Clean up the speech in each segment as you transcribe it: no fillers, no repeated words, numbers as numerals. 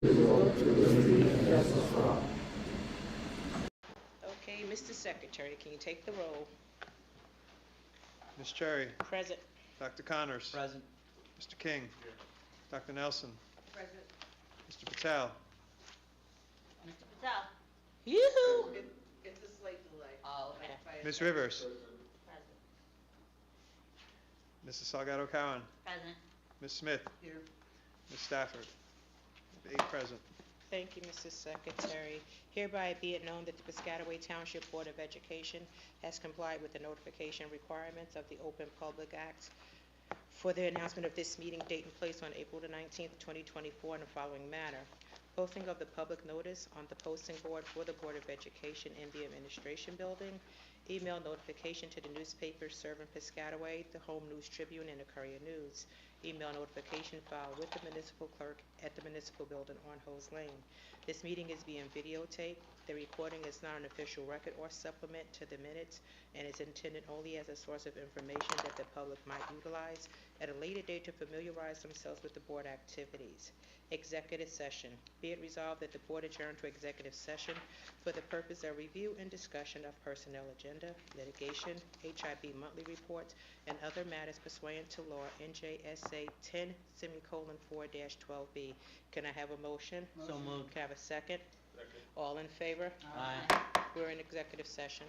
Okay, Mr. Secretary, can you take the roll? Ms. Cherry, Present. Dr. Connors, Present. Mr. King, Dr. Nelson, Present. Mr. Patel, Mr. Patel. Yoo-hoo! It's a slight delay. Oh, okay. Ms. Rivers, Present. Mrs. Salgado Cowan, Present. Ms. Smith, Here. Ms. Stafford. 8 present. Thank you, Mr. Secretary. Hereby be it known that the Piscataway Township Board of Education has complied with the notification requirements of the Open Public Act for the announcement of this meeting date and place on April the 19th, 2024 in the following manner. Posting of the public notice on the posting board for the Board of Education in the Administration Building. Email notification to the newspapers serving Piscataway, the Home News Tribune, and the Courier News. Email notification filed with the municipal clerk at the municipal building on Hose Lane. This meeting is being videotaped. The recording is not an official record or supplement to the minutes and is intended only as a source of information that the public might utilize at a later date to familiarize themselves with the board activities. Executive session. Be it resolved that the board adjourn to executive session for the purpose of review and discussion of personnel agenda, litigation, HIB monthly reports, and other matters pursuant to law NJSA 10:4-12B. Can I have a motion? So moved. Can I have a second? All in favor? Aye. We're in executive session.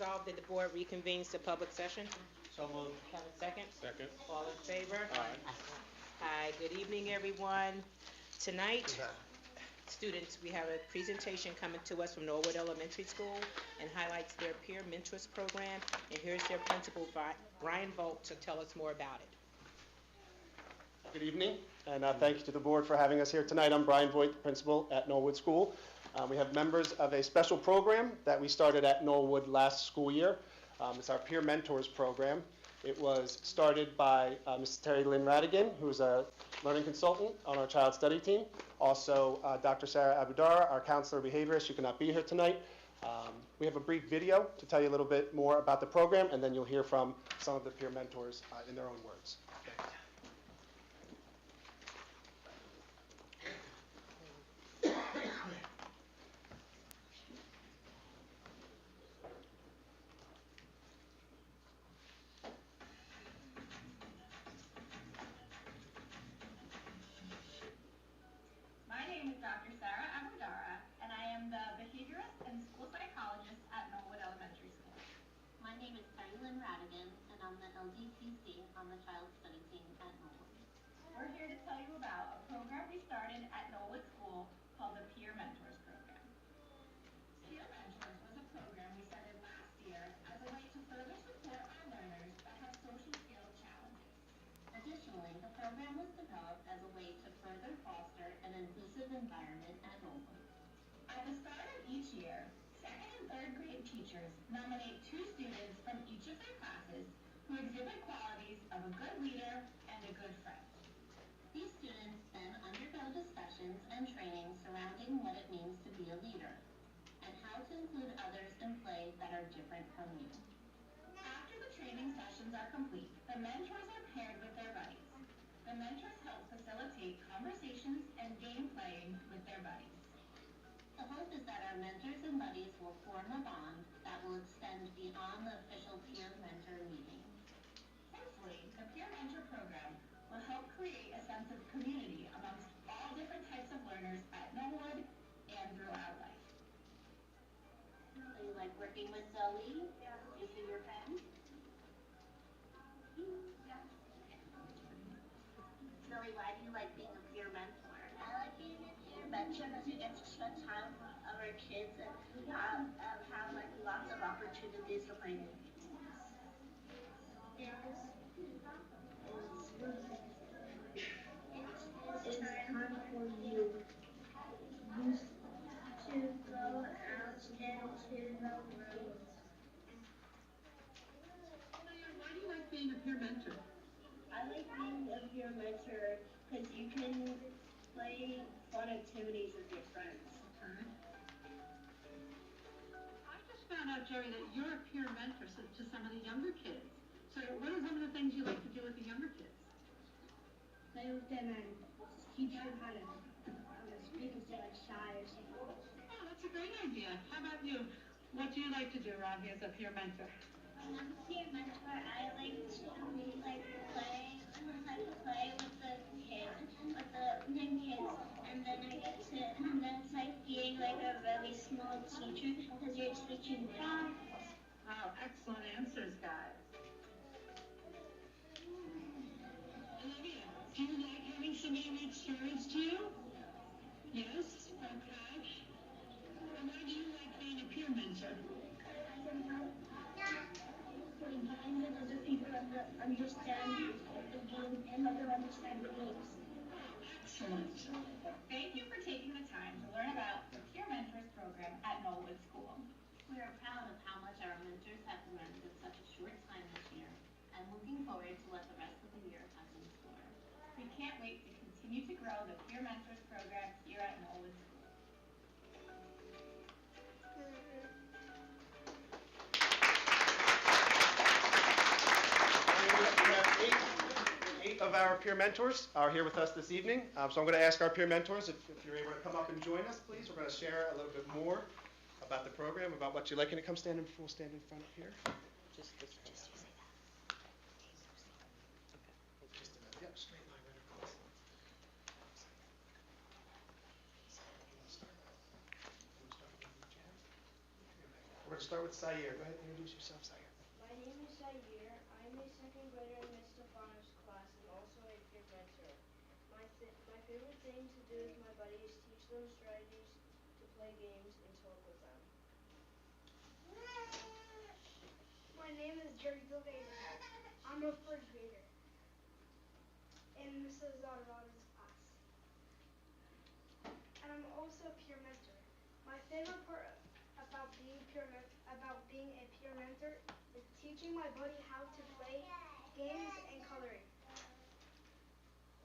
resolved that the board reconvenes to public session? So moved. Have a second? Second. All in favor? Aye. Hi, good evening, everyone. Tonight, students, we have a presentation coming to us from Norwood Elementary School and highlights their peer mentors program. And here's their principal, Brian Volt, to tell us more about it. Good evening, and thank you to the board for having us here tonight. I'm Brian Voigt, principal at Norwood School. We have members of a special program that we started at Norwood last school year. It's our Peer Mentors program. It was started by Mrs. Terry Lynn Radigan, who's a learning consultant on our child study team. Also, Dr. Sarah Abudara, our counselor behaviorist. She cannot be here tonight. We have a brief video to tell you a little bit more about the program, and then you'll hear from some of the peer mentors in their own words. My name is Dr. Sarah Abudara, and I am the behaviorist and school psychologist at Norwood Elementary School. My name is Terry Lynn Radigan, and I'm the LDCC on the child study team at Norwood. We're here to tell you about a program we started at Norwood School called the Peer Mentors Program. Peer Mentors was a program we started last year as a way to further support our learners that have social skill challenges. Additionally, the program was developed as a way to further foster an inclusive environment at Norwood. At the start of each year, second and third grade teachers nominate 2 students from each of their classes who exhibit qualities of a good leader and a good friend. These students then undergo discussions and training surrounding what it means to be a leader and how to include others in play that are different from you. After the training sessions are complete, the mentors are paired with their buddies. The mentors help facilitate conversations and game playing with their buddies. The hope is that our mentors and buddies will form a bond that will extend beyond the official peer mentor meeting. Hopefully, the Peer Mentor Program will help create a sense of community amongst all different types of learners at Norwood and throughout life. Do you like working with Zoe? Yeah. You see your pen? Zoe, why do you like being a peer mentor? I like being a peer mentor because we get to spend time with other kids and have like lots of opportunities to play new games. It's time for you to go out into the world. Why do you like being a peer mentor? I like being a peer mentor because you can play fun activities with your friends. I just found out, Jerry, that you're a peer mentor to some of the younger kids. So what are some of the things you like to do with the younger kids? Play with them and teach them how to speak instead of shy or something. Oh, that's a great idea. How about you? What do you like to do around here as a peer mentor? When I'm a peer mentor, I like to play with the kids, with the new kids, and then it's like being like a really small teacher because you're teaching them. Wow, excellent answers, guys. Olivia, do you like having somebody read stories to you? Yes? Okay. And why do you like being a peer mentor? Sometimes other people understand the game and other understand the games. Excellent. Thank you for taking the time to learn about the Peer Mentors program at Norwood School. We are proud of how much our mentors have learned in such a short time this year and looking forward to what the rest of the year has in store. We can't wait to continue to grow the Peer Mentors program here at Norwood School. Eight of our peer mentors are here with us this evening. So I'm going to ask our peer mentors if you're able to come up and join us, please. We're going to share a little bit more about the program, about what you like. Can you come stand in, we'll stand in front up here? Just this. Just a minute. Yep, straight line right across. We're gonna start with Zaire. Go ahead and introduce yourself, Zaire. My name is Zaire. I'm a second grader in Ms. Stefano's class and also a peer mentor. My favorite thing to do with my buddies is teach them strategies to play games and talk with them. My name is Jerry Gilbert. I'm a first grader in Mrs. Zadorado's class. And I'm also a peer mentor. My favorite part about being a peer mentor is teaching my buddy how to play games and coloring.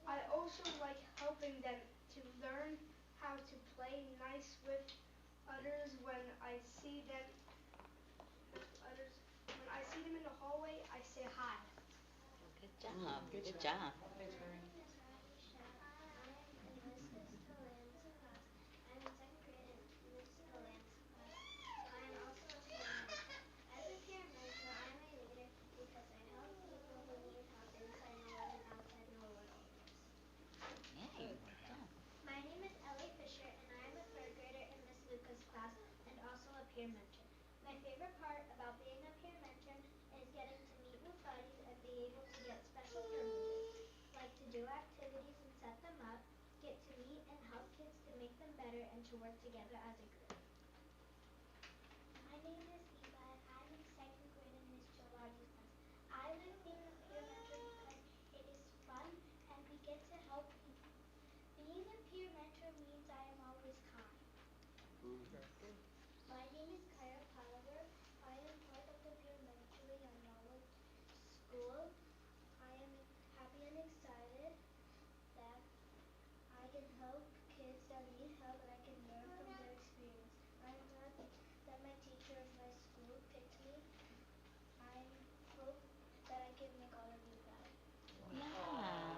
I also like helping them to learn how to play nice with others when I see them in the hallway, I say hi. Good job. Good job. I'm in second grade in Ms. Galan's class. I am also a peer mentor. As a peer mentor, I'm a leader because I help people who need help inside Norwood and outside Norwood always. Yay. Good job. My name is Ellie Fisher, and I am a third grader in Miss Luca's class and also a peer mentor. My favorite part about being a peer mentor is getting to meet new buddies and be able to get special privileges, like to do activities and set them up, get to meet and help kids to make them better and to work together as a group. My name is Eva, and I'm in second grade in Miss Gelati's class. I like being a peer mentor because it is fun and we get to help people. Being a peer mentor means I am always kind. My name is Kyra Palaver. I am part of the peer mentoring at Norwood School. I am happy and excited that I can help kids that need help and I can learn from their experience. I'm glad that my teacher of my school picked me. I hope that I can make all of you proud. Yeah.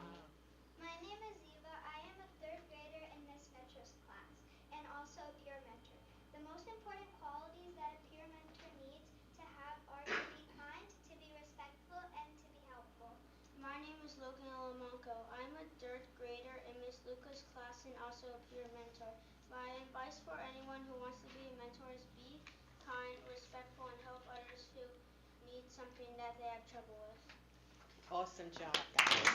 My name is Eva. I am a third grader in Miss Metro's class and also a peer mentor. The most important qualities that a peer mentor needs to have are to be kind, to be respectful, and to be helpful. My name is Logan Alamanco. I'm a third grader in Miss Luca's class and also a peer mentor. My advice for anyone who wants to be a mentor is be kind, respectful, and help others who need something that they have trouble with. Awesome job, guys.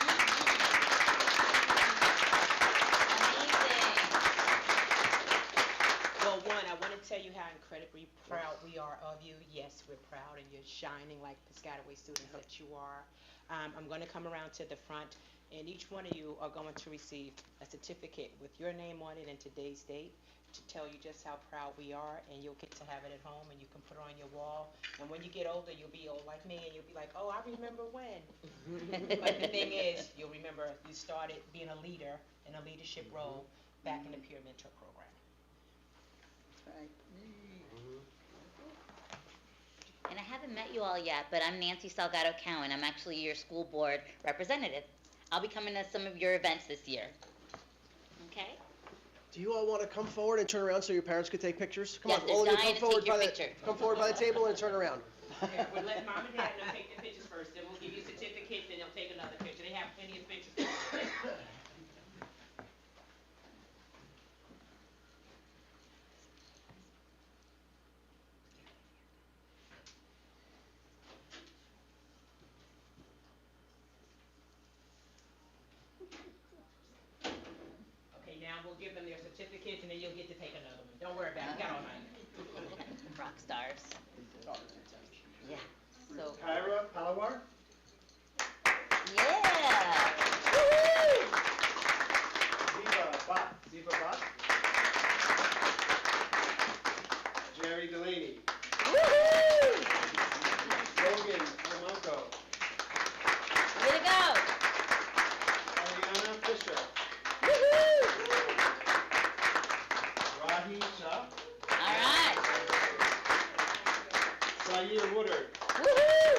Well, one, I want to tell you how incredibly proud we are of you. Yes, we're proud, and you're shining like Piscataway students that you are. I'm going to come around to the front, and each one of you are going to receive a certificate with your name on it and today's date to tell you just how proud we are, and you'll get to have it at home, and you can put it on your wall. And when you get older, you'll be old like me, and you'll be like, oh, I remember when. But the thing is, you'll remember you started being a leader in a leadership role back in the peer mentor program. And I haven't met you all yet, but I'm Nancy Salgado Cowan. I'm actually your school board representative. I'll be coming to some of your events this year. Okay? Do you all want to come forward and turn around so your parents could take pictures? Come Yes, on, they're all of you dying come to forward take your by the picture. come forward by the table and turn around. Yeah, we'll let mom and dad and them take the pictures first, then we'll give you a certificate, then they'll take another picture. They have plenty of pictures. Okay, now we'll give them their certificates and then you'll get to take another one. Don't worry about it, we got all night. Rock stars. Yeah. So. Kyra Palawar. Yeah. Woo-hoo! Ziva Bott. Jerry Delaney. Woo-hoo! Logan Alamanco. Way to go. Ariana Fisher. Woo-hoo! Rahi Shah. All right. Zaire Woodard. Woo-hoo!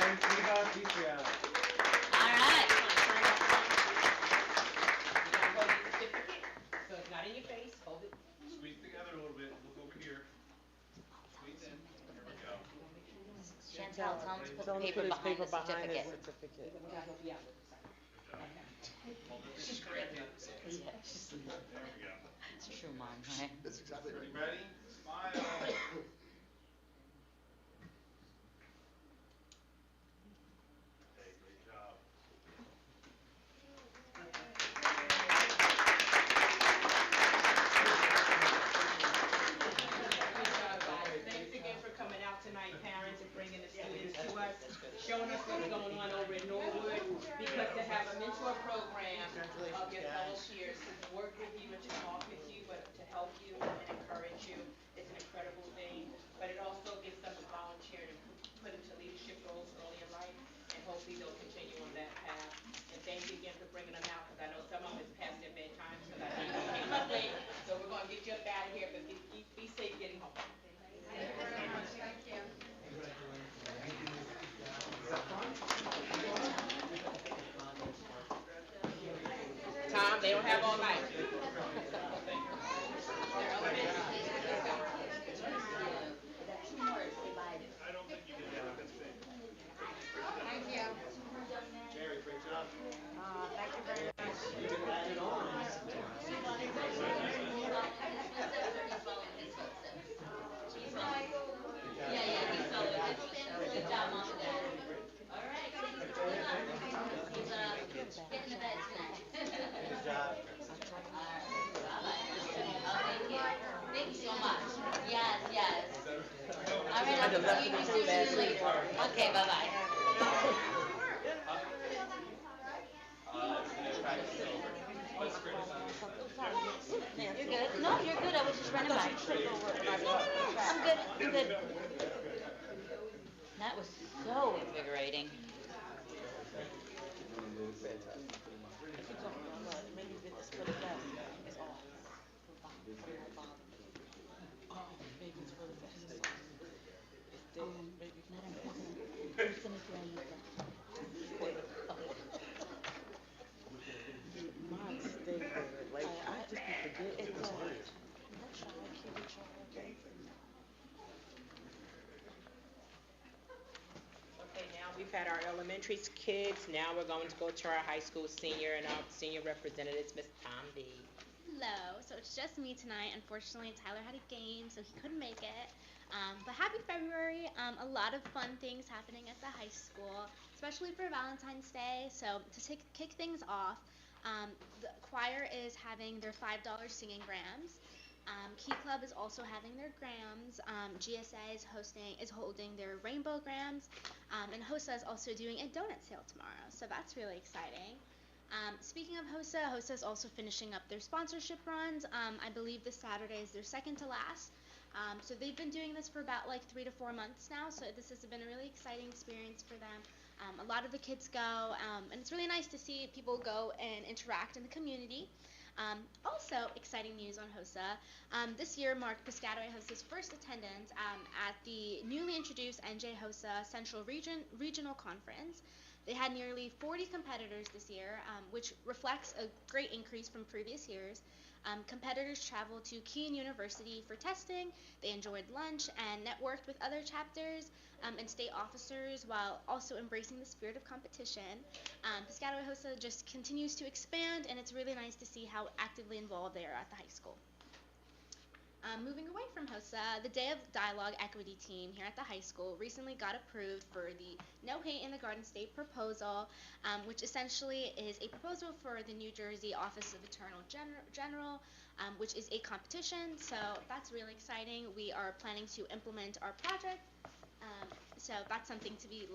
And Eva Dietrian. All right. You gotta hold your certificate, so it's not in your face, hold it. Squeeze together a little bit, look over here. Squeeze in, here we go. Chantel, tell them to put the paper behind the certificate. We gotta help you out with it, sorry. Hold it straight down. Yeah, There we go. it's true, Mom, right? That's exactly You ready? Smile. drive all night. Thank you. Mary, great job. Thank you very much. You didn't add it on. Yeah, he's so good job, Mom and Dad. All right, thanks for coming on. He's getting to bed tonight. Good job. All right, bye-bye. Oh, thank you. Thank you so much. Yes. All right, I'll see you later. Okay, bye-bye. You're good. No, you're good. I was just running by. I'm good. That was so invigorating. Not important. Who's gonna do Mine stay there. Like, I just be forgetting. It's hard. Okay, now we've had our elementary kids. Now we're going to go to our high school senior, and our senior representative is Miss Tom B. Hello. So it's just me tonight. Unfortunately, Tyler had a game, so he couldn't make it. But happy February. A lot of fun things happening at the high school, especially for Valentine's Day. So to kick things off, the choir is having their $5 singing grams. Key Club is also having their grams. GSA is holding their rainbow grams. And HOSA is also doing a donut sale tomorrow. So that's really exciting. Speaking of HOSA is also finishing up their sponsorship runs. I believe this Saturday is their second to last. So they've been doing this for about like 3 to 4 months now. So this has been a really exciting experience for them. A lot of the kids go, and it's really nice to see people go and interact in the community. Also, exciting news on HOSA. This year marked Piscataway HOSA's first attendance at the newly introduced NJ HOSA Central Regional Conference. They had nearly 40 competitors this year, which reflects a great increase from previous years. Competitors traveled to Keene University for testing. They enjoyed lunch and networked with other chapters and state officers while also embracing the spirit of competition. Piscataway HOSA just continues to expand, and it's really nice to see how actively involved they are at the high school. Moving away from HOSA, the Day of Dialogue Equity team here at the high school recently got approved for the No Hate in the Garden State proposal, which essentially is a proposal for the New Jersey Office of Attorney General, which is a competition. So that's really exciting. We are planning to implement our project, so that's something to be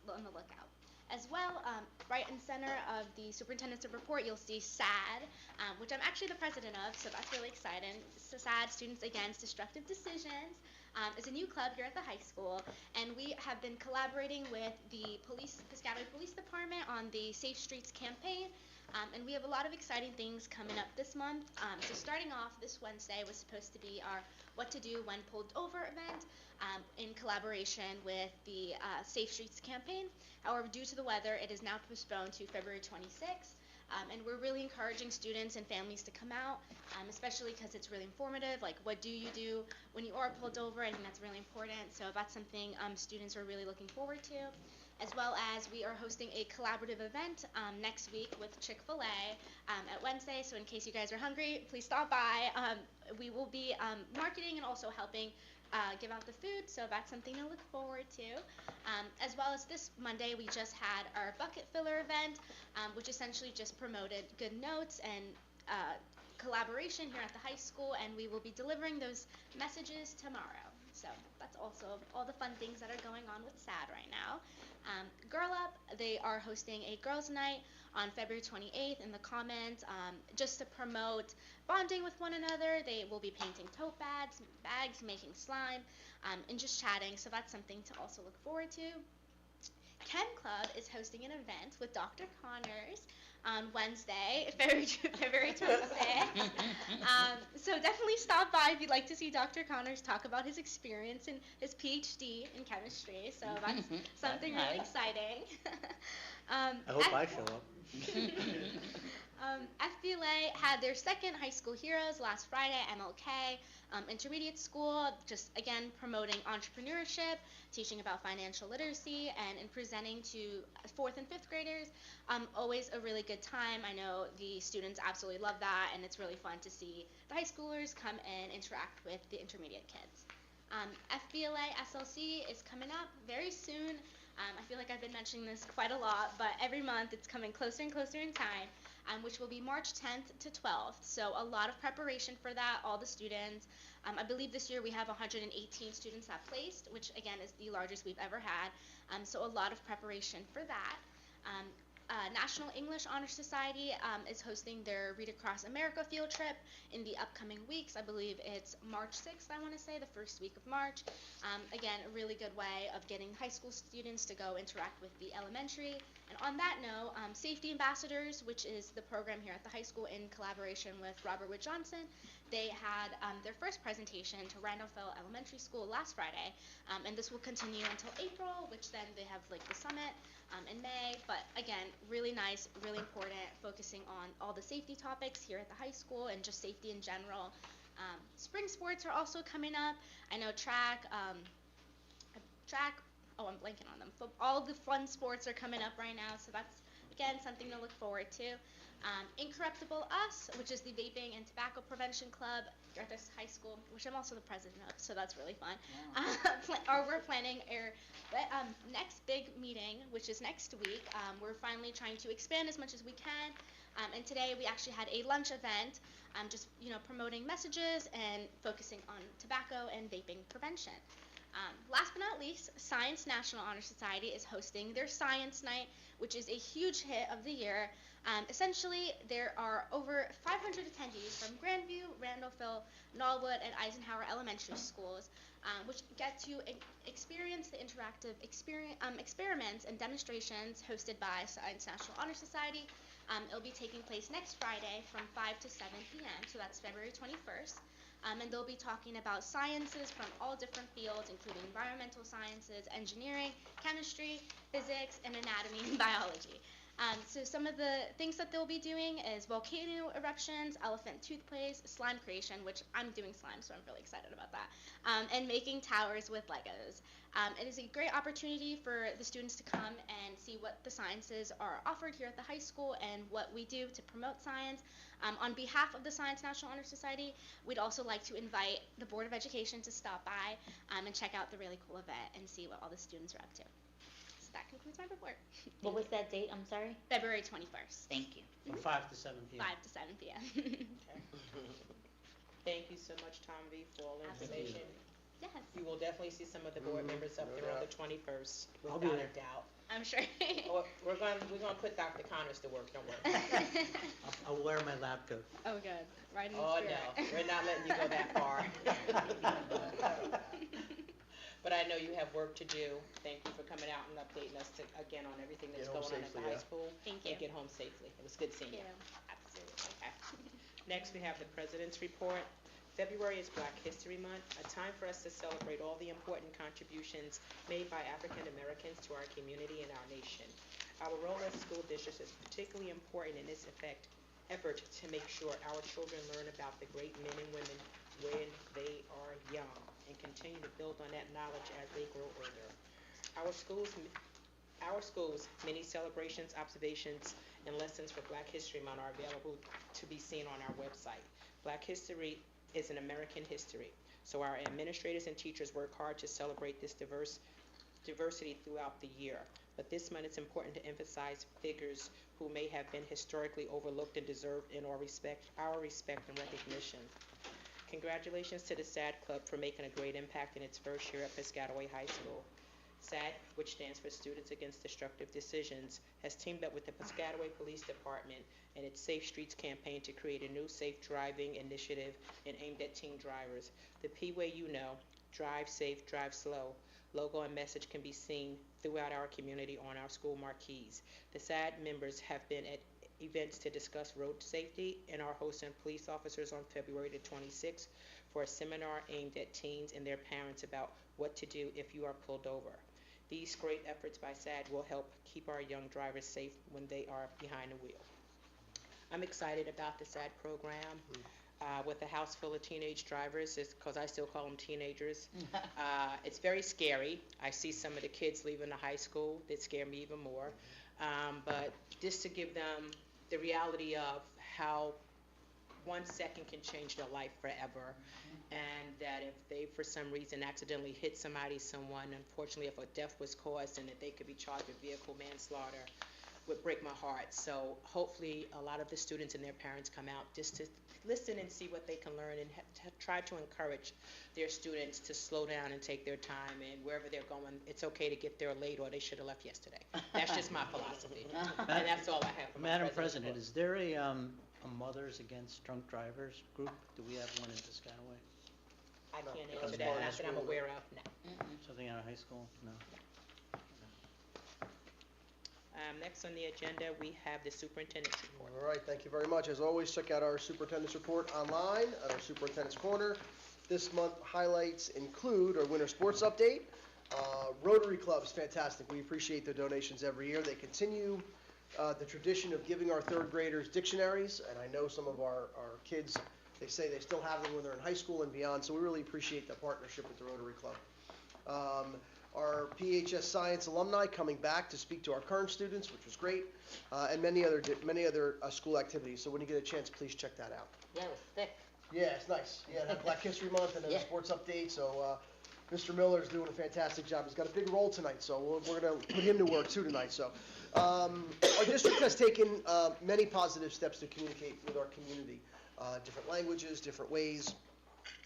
on the lookout. As well, right in center of the superintendent's report, you'll see SAD, which I'm actually the president of, so that's really exciting. So SAD, Students Against Destructive Decisions, is a new club here at the high school, and we have been collaborating with the Piscataway Police Department on the Safe Streets campaign, and we have a lot of exciting things coming up this month. So starting off this Wednesday was supposed to be our What to Do When Pulled Over event, in collaboration with the Safe Streets campaign. However, due to the weather, it is now postponed to February 26th. And we're really encouraging students and families to come out, especially because it's really informative. Like, what do you do when you are pulled over? I think that's really important. So that's something students are really looking forward to. As well as we are hosting a collaborative event next week with Chick-fil-A at Wednesday. So in case you guys are hungry, please stop by. We will be marketing and also helping give out the food, so that's something to look forward to. As well as this Monday, we just had our bucket filler event, which essentially just promoted good notes and collaboration here at the high school, and we will be delivering those messages tomorrow. So that's also all the fun things that are going on with SAD right now. Girl Up, they are hosting a girls' night on February 28th in the Commons, just to promote bonding with one another. They will be painting tote bags, making slime, and just chatting, so that's something to also look forward to. Chem Club is hosting an event with Dr. Connors on Wednesday, February 26th. So definitely stop by if you'd like to see Dr. Connors talk about his experience and his PhD in chemistry. So that's something really exciting. I hope I show up. FBLA had their second High School Heroes last Friday at MLK Intermediate School, just again promoting entrepreneurship, teaching about financial literacy, and in presenting to 4th and 5th graders. Always a really good time. I know the students absolutely love that, and it's really fun to see the high schoolers come and interact with the intermediate kids. FBLA SLC is coming up very soon. I feel like I've been mentioning this quite a lot, but every month it's coming closer and closer in time, which will be March 10th to 12th. So a lot of preparation for that, all the students. I believe this year we have 118 students that placed, which again is the largest we've ever had. So a lot of preparation for that. National English Honor Society is hosting their Read Across America field trip in the upcoming weeks. I believe it's March 6th, I want to say, the first week of March. Again, a really good way of getting high school students to go interact with the elementary. And on that note, Safety Ambassadors, which is the program here at the high school in collaboration with Robert Wood Johnson, they had their first presentation to Randolphville Elementary School last Friday, and this will continue until April, which then they have like the summit in May. But again, really nice, really important, focusing on all the safety topics here at the high school and just safety in general. Spring sports are also coming up. I know track, oh, I'm blanking on them. All the fun sports are coming up right now, so that's, again, something to look forward to. Incorruptible Us, which is the Vaping and Tobacco Prevention Club here at this high school, which I'm also the president of, so that's really fun. We're planning our next big meeting, which is next week. We're finally trying to expand as much as we can, and today we actually had a lunch event, just promoting messages and focusing on tobacco and vaping prevention. Last but not least, Science National Honor Society is hosting their Science Night, which is a huge hit of the year. Essentially, there are over 500 attendees from Grandview, Randolphville, Norwood, and Eisenhower elementary schools, which get to experience the interactive experiments and demonstrations hosted by Science National Honor Society. It'll be taking place next Friday from 5 to 7 p.m., so that's February 21st. And they'll be talking about sciences from all different fields, including environmental sciences, engineering, chemistry, physics, and anatomy and biology. So some of the things that they'll be doing is volcano eruptions, elephant toothpaste, slime creation, which I'm doing slime, so I'm really excited about that, and making towers with Legos. It is a great opportunity for the students to come and see what the sciences are offered here at the high school and what we do to promote science. On behalf of the Science National Honor Society, we'd also like to invite the Board of Education to stop by and check out the really cool event and see what all the students are up to. So that concludes my report. What was that date? I'm sorry? February 21st. Thank you. From 5 to 7 p.m. 5 to 7 p.m. Thank you so much, Tom V, for all the information. Yes. You will definitely see some of the board members up there on the 21st, I'll be without a there. doubt. I'm sure. We're gonna put Dr. Connors to work, don't worry. I'll wear my lab coat. Oh, good. Right in the Oh, spirit. no, we're not letting you go that far. But I know you have work to do. Thank you for coming out and updating us again on everything that's Get home going on at the safely, high yeah. school. Thank you. And get home safely. It was good seeing you. Absolutely. Okay. Next, we have the President's Report. February is Black History Month, a time for us to celebrate all the important contributions made by African Americans to our community and our nation. Our role as school districts is particularly important in this effort to make sure our children learn about the great men and women when they are young and continue to build on that knowledge as they grow older. Our schools, many celebrations, observations, and lessons for Black History Month are available to be seen on our website. Black history is an American history, so our administrators and teachers work hard to celebrate this diversity throughout the year. But this month it's important to emphasize figures who may have been historically overlooked and deserve our respect and recognition. Congratulations to the SAD Club for making a great impact in its first year at Piscataway High School. SAD, which stands for Students Against Destructive Decisions, has teamed up with the Piscataway Police Department and its Safe Streets campaign to create a new safe driving initiative and aimed at teen drivers. The P-Way You Know, Drive Safe, Drive Slow logo and message can be seen throughout our community on our school marquees. The SAD members have been at events to discuss road safety and are hosting police officers on February the 26th for a seminar aimed at teens and their parents about what to do if you are pulled over. These great efforts by SAD will help keep our young drivers safe when they are behind the wheel. I'm excited about the SAD program. With a house full of teenage drivers, because I still call them teenagers. It's very scary. I see some of the kids leaving the high school that scare me even more. But just to give them the reality of how 1 second can change their life forever, and that if they, for some reason, accidentally hit someone, unfortunately, if a death was caused, and that they could be charged with vehicle manslaughter, would break my heart. So hopefully a lot of the students and their parents come out just to listen and see what they can learn, and try to encourage their students to slow down and take their time, and wherever they're going, it's okay to get there late, or they should have left yesterday. That's just my philosophy, and that's all I have for my Madam president's President, is there a Mothers Against Drunk Drivers group? Do we have one in Piscataway? I can't Because answer that, part of not the that I'm school- aware of, no. Something out of high school? No. Next on the agenda, we have the superintendent's report. All right, thank you very much. As always, check out our superintendent's report online at our superintendent's corner. This month highlights include our winter sports update. Rotary Club is fantastic. We appreciate their donations every year. They continue the tradition of giving our third graders dictionaries, and I know some of our kids, they say they still have them when they're in high school and beyond, so we really appreciate the partnership with the Rotary Club. Our PHS Science alumni coming back to speak to our current students, which was great, and many other school activities. So when you get a chance, please check that out. Yeah, it was thick. Yeah, it's nice. Yeah, that Black History Month and then Yeah. the sports update. So Mr. Miller's doing a fantastic job. He's got a big role tonight, so we're going to put him to work too tonight. So our district has taken many positive steps to communicate with our community, different languages, different ways.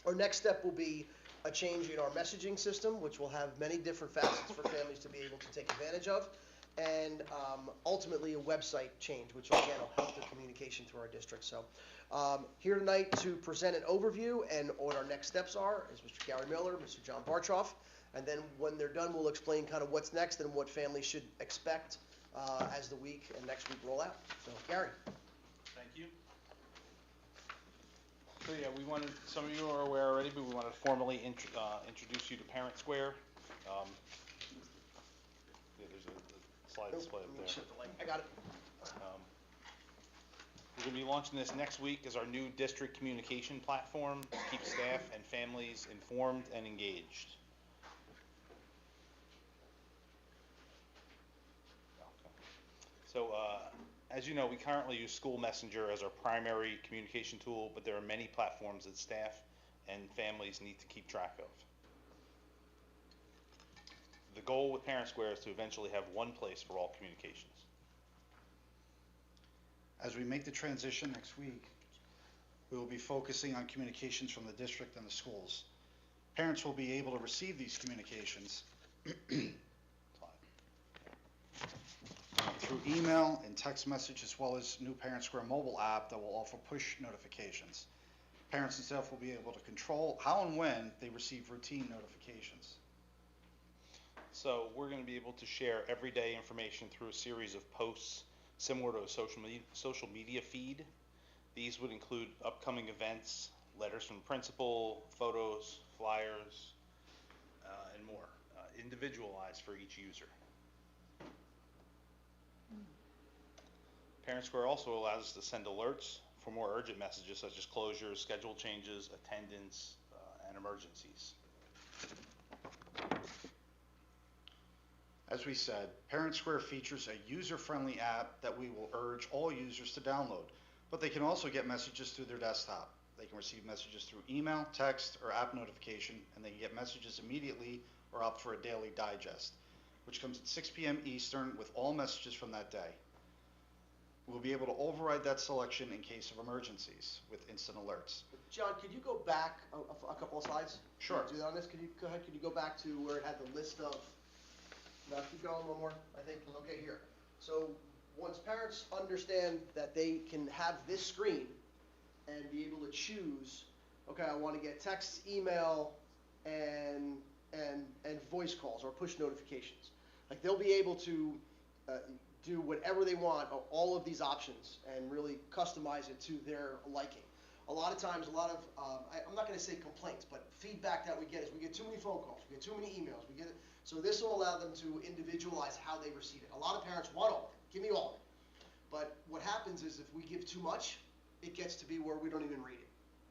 Our next step will be a change in our messaging system, which will have many different facets for families to be able to take advantage of, and ultimately a website change, which again will help the communication through our district. So here tonight to present an overview and what our next steps are is Mr. Gary Miller, Mr. John Bartroff, and then when they're done, we'll explain kind of what's next and what families should expect as the week and next week roll out. So Gary. Thank you. So yeah, we wanted, some of you are aware already, but we wanted to formally introduce you to Parent Square. Yeah, there's a slide display up there. I got it. We're going to be launching this next week as our new district communication platform to keep staff and families informed and engaged. So, as you know, we currently use School Messenger as our primary communication tool, but there are many platforms that staff and families need to keep track of. The goal with Parent Square is to eventually have one place for all communications. As we make the transition next week, we will be focusing on communications from the district and the schools. Parents will be able to receive these communications through email and text message, as well as new Parent Square mobile app that will offer push notifications. Parents and staff will be able to control how and when they receive routine notifications. So we're going to be able to share everyday information through a series of posts similar to a social media feed. These would include upcoming events, letters from principal, photos, flyers, and more, individualized for each user. Parent Square also allows us to send alerts for more urgent messages such as closures, schedule changes, attendance, and emergencies. As we said, Parent Square features a user-friendly app that we will urge all users to download, but they can also get messages through their desktop. They can receive messages through email, text, or app notification, and they can get messages immediately or opt for a daily digest, which comes at 6 p.m. Eastern with all messages from that day. We'll be able to override that selection in case of emergencies with instant alerts. John, could you go back a couple of slides? Sure. Do that on this. Could you go ahead? Could you go back to where it had the list of? Now keep going one more. I think. Okay, here. So once parents understand that they can have this screen and be able to choose, okay, I want to get text, email, and voice calls or push notifications. Like they'll be able to do whatever they want, all of these options, and really customize it to their liking. A lot of times, I'm not going to say complaints, but feedback that we get is we get too many phone calls, we get too many emails, so this will allow them to individualize how they receive it. A lot of parents want all of it. Give me all of it. But what happens is if we give too much, it gets to be where we don't even read it.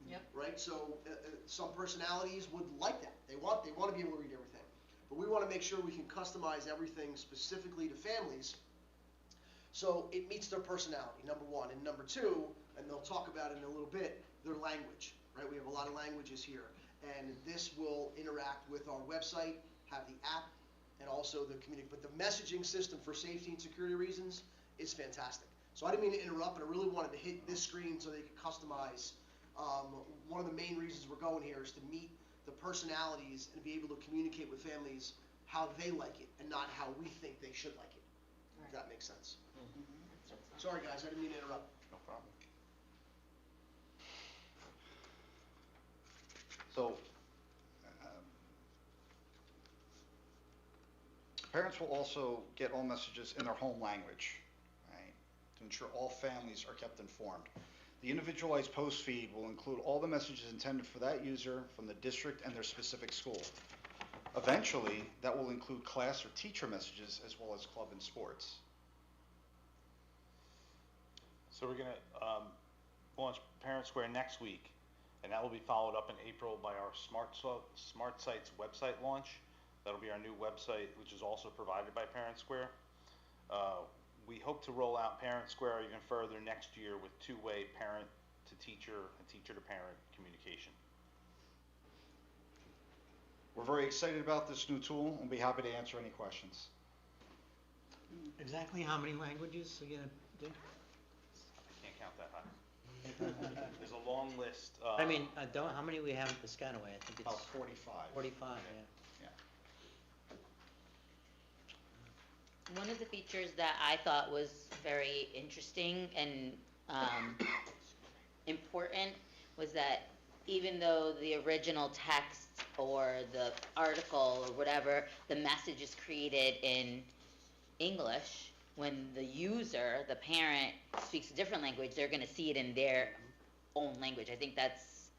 Yep. Right? So some personalities would like that. They want to be able to read everything. But we want to make sure we can customize everything specifically to families so it meets their personality, number one. And number two, and they'll talk about it in a little bit, their language. Right? We have a lot of languages here. And this will interact with our website, have the app, and also the community. But the messaging system for safety and security reasons is fantastic. So I didn't mean to interrupt, but I really wanted to hit this screen so they could customize. One of the main reasons we're going here is to meet the personalities and be able to communicate with families how they like it and not how we think they should like it. If that makes sense. Sorry guys, I didn't mean to interrupt. No problem. So, parents will also get all messages in their home language, right, to ensure all families are kept informed. The individualized post feed will include all the messages intended for that user from the district and their specific school. Eventually, that will include class or teacher messages as well as club and sports. So we're going to launch Parent Square next week, and that will be followed up in April by our Smart Sites website launch. That'll be our new website, which is also provided by Parent Square. We hope to roll out Parent Square even further next year with two-way parent to teacher and teacher to parent communication. We're very excited about this new tool and we'll be happy to answer any questions. Exactly how many languages are you gonna do? I can't count that high. There's a long list. I mean, how many we have in Piscataway? I think it's About 45. 45, yeah. One of the features that I thought was very interesting and important was that even though the original text or the article or whatever, the message is created in English, when the user, the parent, speaks a different language, they're going to see it in their own language. I think that's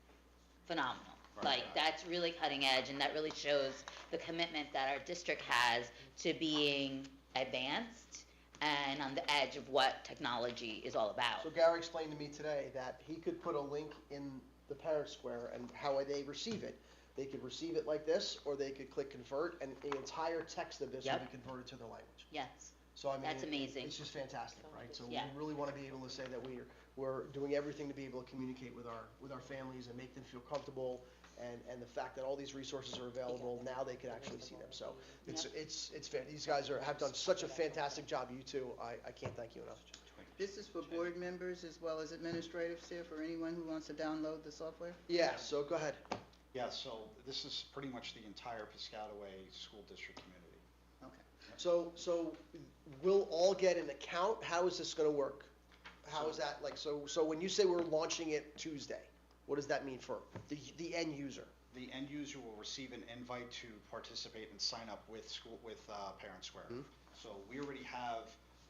phenomenal. Like, that's really cutting edge, and that really shows the commitment that our district has to being advanced and on the edge of what technology is all about. So Gary explained to me today that he could put a link in the Parent Square and how they receive it. They could receive it like this, or they could click convert, and the entire text of this will be converted to their language. Yes. So I mean, That's amazing. It's just fantastic, right? So Yeah. we really want to be able to say that we're doing everything to be able to communicate with our families and make them feel comfortable. And the fact that all these resources are available, now they can actually see them. So it's fair. These guys have done such a fantastic job. You two, I can't thank you enough. This is for board members as well as administrative staff or anyone who wants to download the software? Yeah, so go ahead. Yeah, so this is pretty much the entire Piscataway school district community. Okay. So we'll all get an account. How is this going to work? How is that like? So when you say we're launching it Tuesday, what does that mean for the end user? The end user will receive an invite to participate and sign up with Parent Square. Mm-hmm. So we already have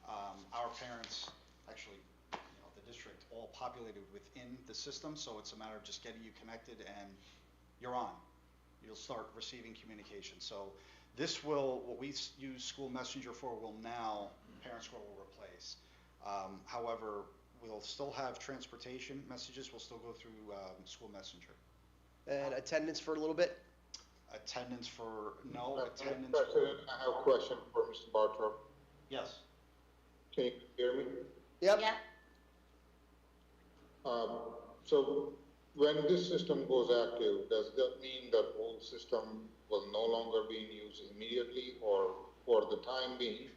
our parents, actually, the district, all populated within the system. So it's a matter of just getting you connected and you're on. You'll start receiving communication. So this will, what we use School Messenger for, will now Parent Square will replace. However, we'll still have transportation messages. We'll still go through School Messenger. And attendance for a little bit? Attendance for, President, I have a question for Mr. Bartram. Yes. Can you hear me? Yep. Yeah. So when this system goes active, does that mean that whole system will no longer be in use immediately, or for the time being,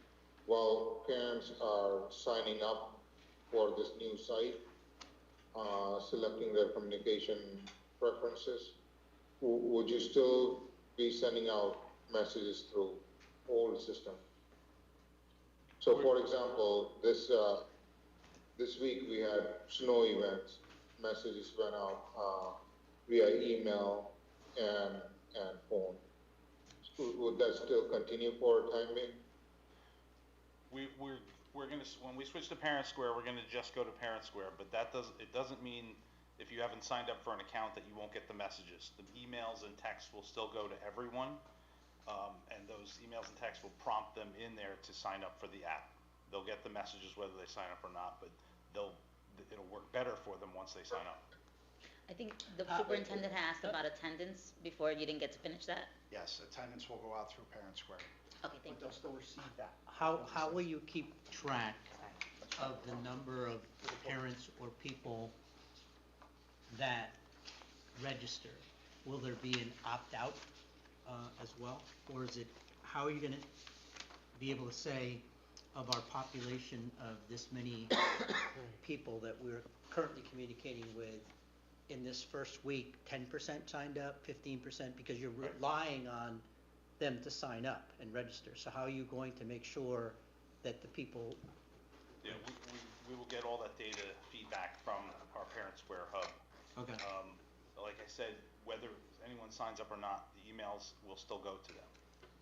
while parents are signing up for this new site, selecting their communication preferences, would you still be sending out messages through old system? So for example, this week we had snow events, messages went out via email and phone. Would that still continue for a time being? We're gonna, when we switch to Parent Square, we're gonna just go to Parent Square, but it doesn't mean if you haven't signed up for an account that you won't get the messages. The emails and texts will still go to everyone, and those emails and texts will prompt them in there to sign up for the app. they'll get the messages whether they sign up or not, but it'll work better for them once they sign up. I think the superintendent asked about attendance before. You didn't get to finish that? Yes, attendance will go out through Parent Square. Okay, thank But you. they'll still receive that. How will you keep track of the number of parents or people that register? Will there be an opt-out as well? Or is it, how are you gonna be able to say of our population of this many people that we're currently communicating with, in this first week, 10% signed up, 15%, because you're relying on them to sign up and register. So how are you going to make sure that the people, Yeah, we will get all that data feedback from our Parent Square hub. okay, Like I said, whether anyone signs up or not, the emails will still go to them.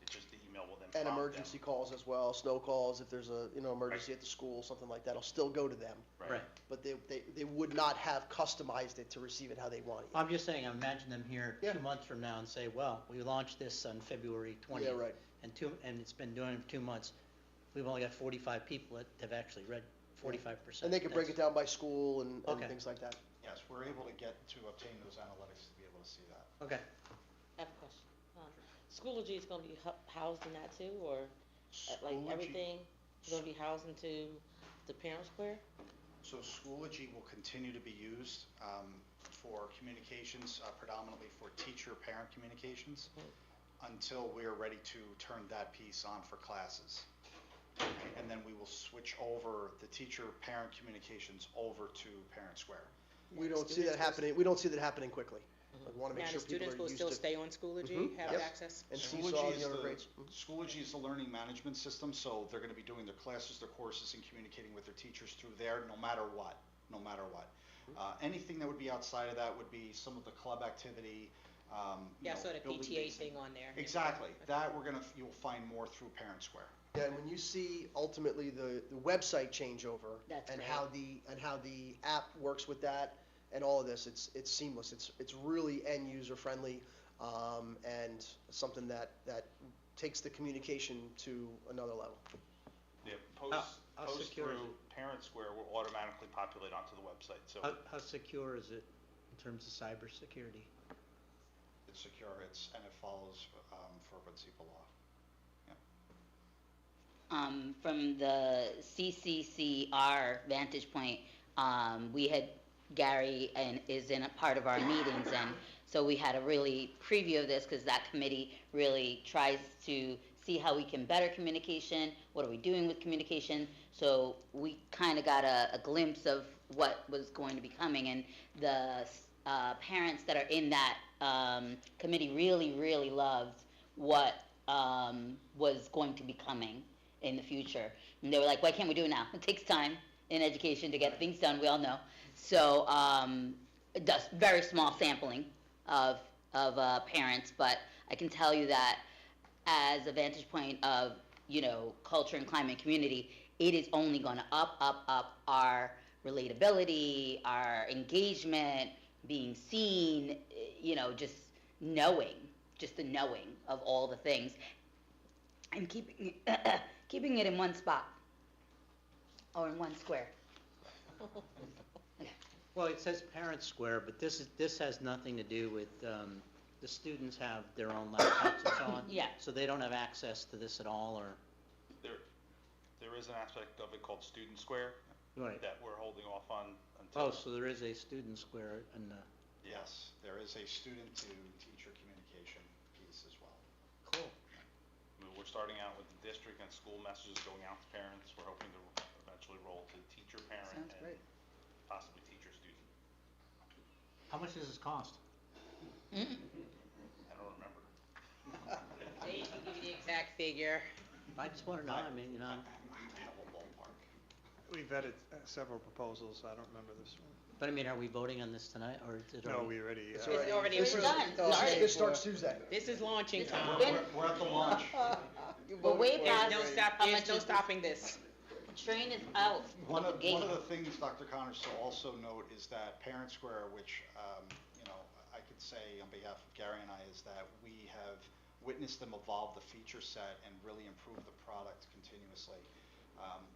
It's just the email will then And prompt them. emergency calls as well, snow calls, if there's a, emergency at the school, something like that, it'll still go to them. right. But they would not have customized it to receive it how they want it. I'm just saying, I imagine them here Yeah. 2 months from now and say, well, we launched this on February 20th. Yeah, right. And it's been doing it for 2 months. We've only got 45 people that have actually read 45%. And they can break it down by school and Okay. things like that. Yes, we're able to obtain those analytics to be able to see that. Okay. I have a question. Schoology is gonna be housed in that too, or like Schoology- everything is gonna be housed into the Parent Square? So Schoology will continue to be used for communications, predominantly for teacher-parent communications, until we're ready to turn that piece on for classes. And then we will switch over the teacher-parent communications over to Parent Square. We don't see that happening, we don't see that happening quickly. We want to make Now, sure the people students are will used still to. stay on Schoology, Mhm, have yep. access? And Schoology seesaw is the younger the- grades. Schoology is the learning management system, so they're gonna be doing their classes, their courses, and communicating with their teachers through there, no matter what. Anything that would be outside of that would be some of the club activity, Yeah, I saw the building PTA basic- thing on there. Exactly, that you'll find more through Parent Square. Yeah, and when you see ultimately the website changeover. That's and great. how the app works with that and all of this, it's seamless. It's really end user friendly, and something that takes the communication to another level. Yeah, How post secure is through Parent Square will automatically populate onto the website, so. How secure is it in terms of cybersecurity? It's secure, and it follows Ferguson law. From the CCCR vantage point, we had Gary and is in a part of our meetings, and so we had a really preview of this because that committee really tries to see how we can better communication, what are we doing with communication, so we kind of got a glimpse of what was going to be coming, and the parents that are in that committee really loved what was going to be coming in the future. And they were like, why can't we do it now? It takes time in education to get things done, we all know. So it does very small sampling of parents, but I can tell you that as a vantage point of, culture and climate and community, it is only gonna up our relatability, our engagement, being seen, just the knowing of all the things, and keeping it in one spot, or in one square. Well, it says Parent Square, but this has nothing to do with, the students have their own laptops and so on. Yeah. So they don't have access to this at all, or? There is an aspect of it called Student Square Right. that we're holding off on Oh, until. so there is a student square and, Yes, there is a student-to-teacher communication piece as well. cool. We're starting out with the district and school messages going out to parents. We're hoping to eventually roll to teacher, parent, Sounds and great. possibly teacher, student. How much does this cost? I don't remember. They can give you the exact figure. I just wanna know, I mean, I have a ballpark. We vetted several proposals, I don't remember this one. but I mean, are we voting on this tonight, or is it No, already? we already. It's already this approved. is- Done. Started. This starts Tuesday. This is launching time. We're at the launch. But way There's past no how much there's no is stopping this. train is out One the of gate. the things, Dr. Connors, to also note is that Parent Square, which, I could say on behalf of Gary and I, is that we have witnessed them evolve the feature set and really improve the product continuously.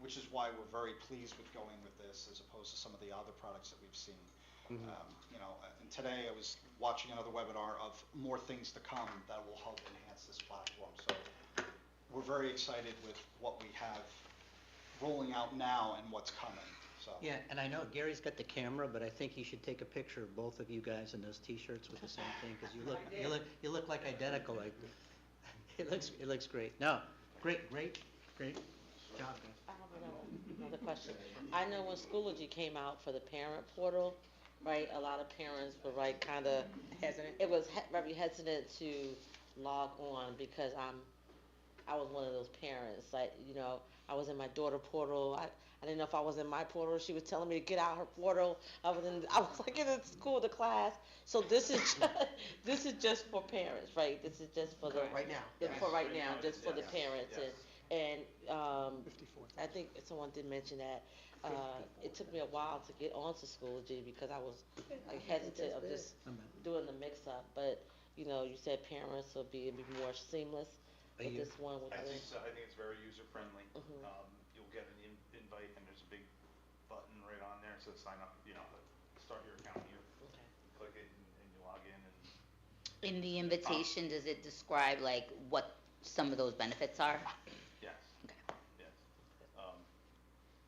which is why we're very pleased with going with this as opposed to some of the other products that we've seen. You know, and today I was watching another webinar of more things to come that will help enhance this platform. So we're very excited with what we have rolling out now and what's coming, so. Yeah, and I know Gary's got the camera, but I think he should take a picture of both of you guys in those T-shirts with the same thing, because you look like identical. Like, it looks great. No, great job, guys. I have another question. I know when Schoology came out for the parent portal, right, a lot of parents were like kind of hesitant. It was very hesitant to log on because I was one of those parents. Like, you know, I was in my daughter portal. I didn't know if I was in my portal. She was telling me to get out her portal. I was like in the school, the class. So this is just for parents, right? This is just for the Right now. for right now, just for the parents. Yes. And I think someone did mention that it took me a while to get onto Schoology because I was like hesitant of just doing the mix-up. But you know, you said parents will be more seamless with this one. I think so. I think it's very user-friendly. You'll get an invite, and there's a big button right on there, so sign up, you know, start your account here. Okay. Click it, and you log in, and In the invitation, does it describe like what some of those benefits are? yes. Okay. Yes.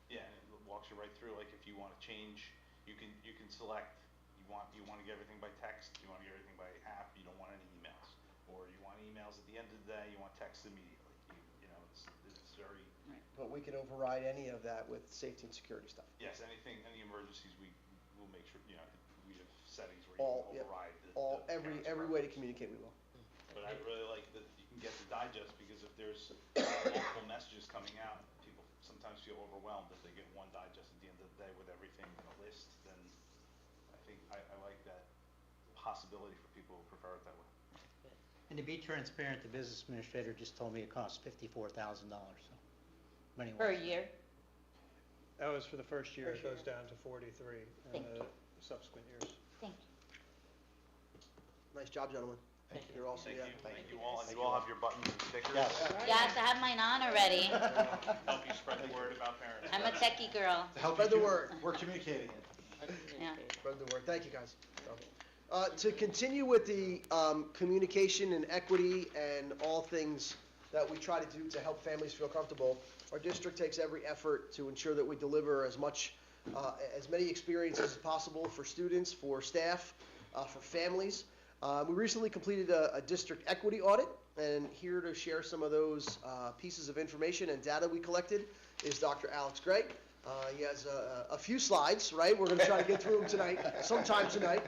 Yeah, and it walks you right through, like, if you want to change, you can select, you want to get everything by text, you want to get everything by app, you don't want any emails. Or you want emails at the end of the day, you want text immediately. You know, it's very, But we can override any of that with safety and security stuff. yes, any emergencies, we will make sure, you know, we have settings where All, you yep, can override every way to communicate, we will. But I really like that you can get the digest, because if there's multiple messages coming out, people sometimes feel overwhelmed. If they get one digest at the end of the day with everything in a list, then I think I like that possibility for people who prefer it that way. And to be transparent, the business administrator just told me it costs $54,000, so. Anyway. Per year? That was for the first year. It First goes down to 43 in the subsequent years. Thank Nice job, gentlemen. Thank you. You're also, Thank yeah. you. Thank you all. And you all have your buttons and stickers. Yes. Yes, I have mine on already. Help you spread the word about parents. I'm a techie girl. To help Spread you the word. We're communicating it. Yeah. Spread the word. Thank you, guys. To continue with the communication and equity and all things that we try to do to help families feel comfortable, our district takes every effort to ensure that we deliver as many experiences as possible for students, for staff, for families. We recently completed a district equity audit, and here to share some of those pieces of information and data we collected is Dr. Alex Gray. He has a few slides, right? We're going to try to get through them tonight, sometime tonight.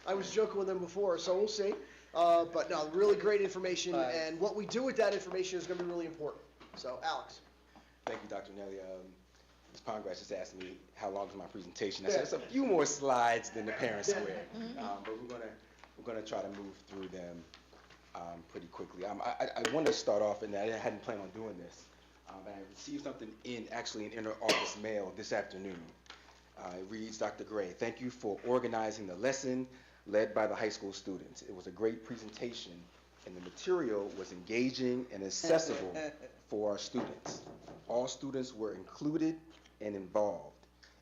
I was joking with him before, so we'll see. But no, really great information, and what we do with that information is going to be really important. So, Alex. Thank you, Dr. Nelly. Ms. Pongrass just asked me how long is my presentation. I said it's a few more slides than the parent square, but we're gonna try to move through them pretty quickly. I wanted to start off, and I hadn't planned on doing this, but I received something in inter-office mail this afternoon. It reads, Dr. Gray, thank you for organizing the lesson led by the high school students. It was a great presentation, and the material was engaging and accessible for our students. All students were included and involved.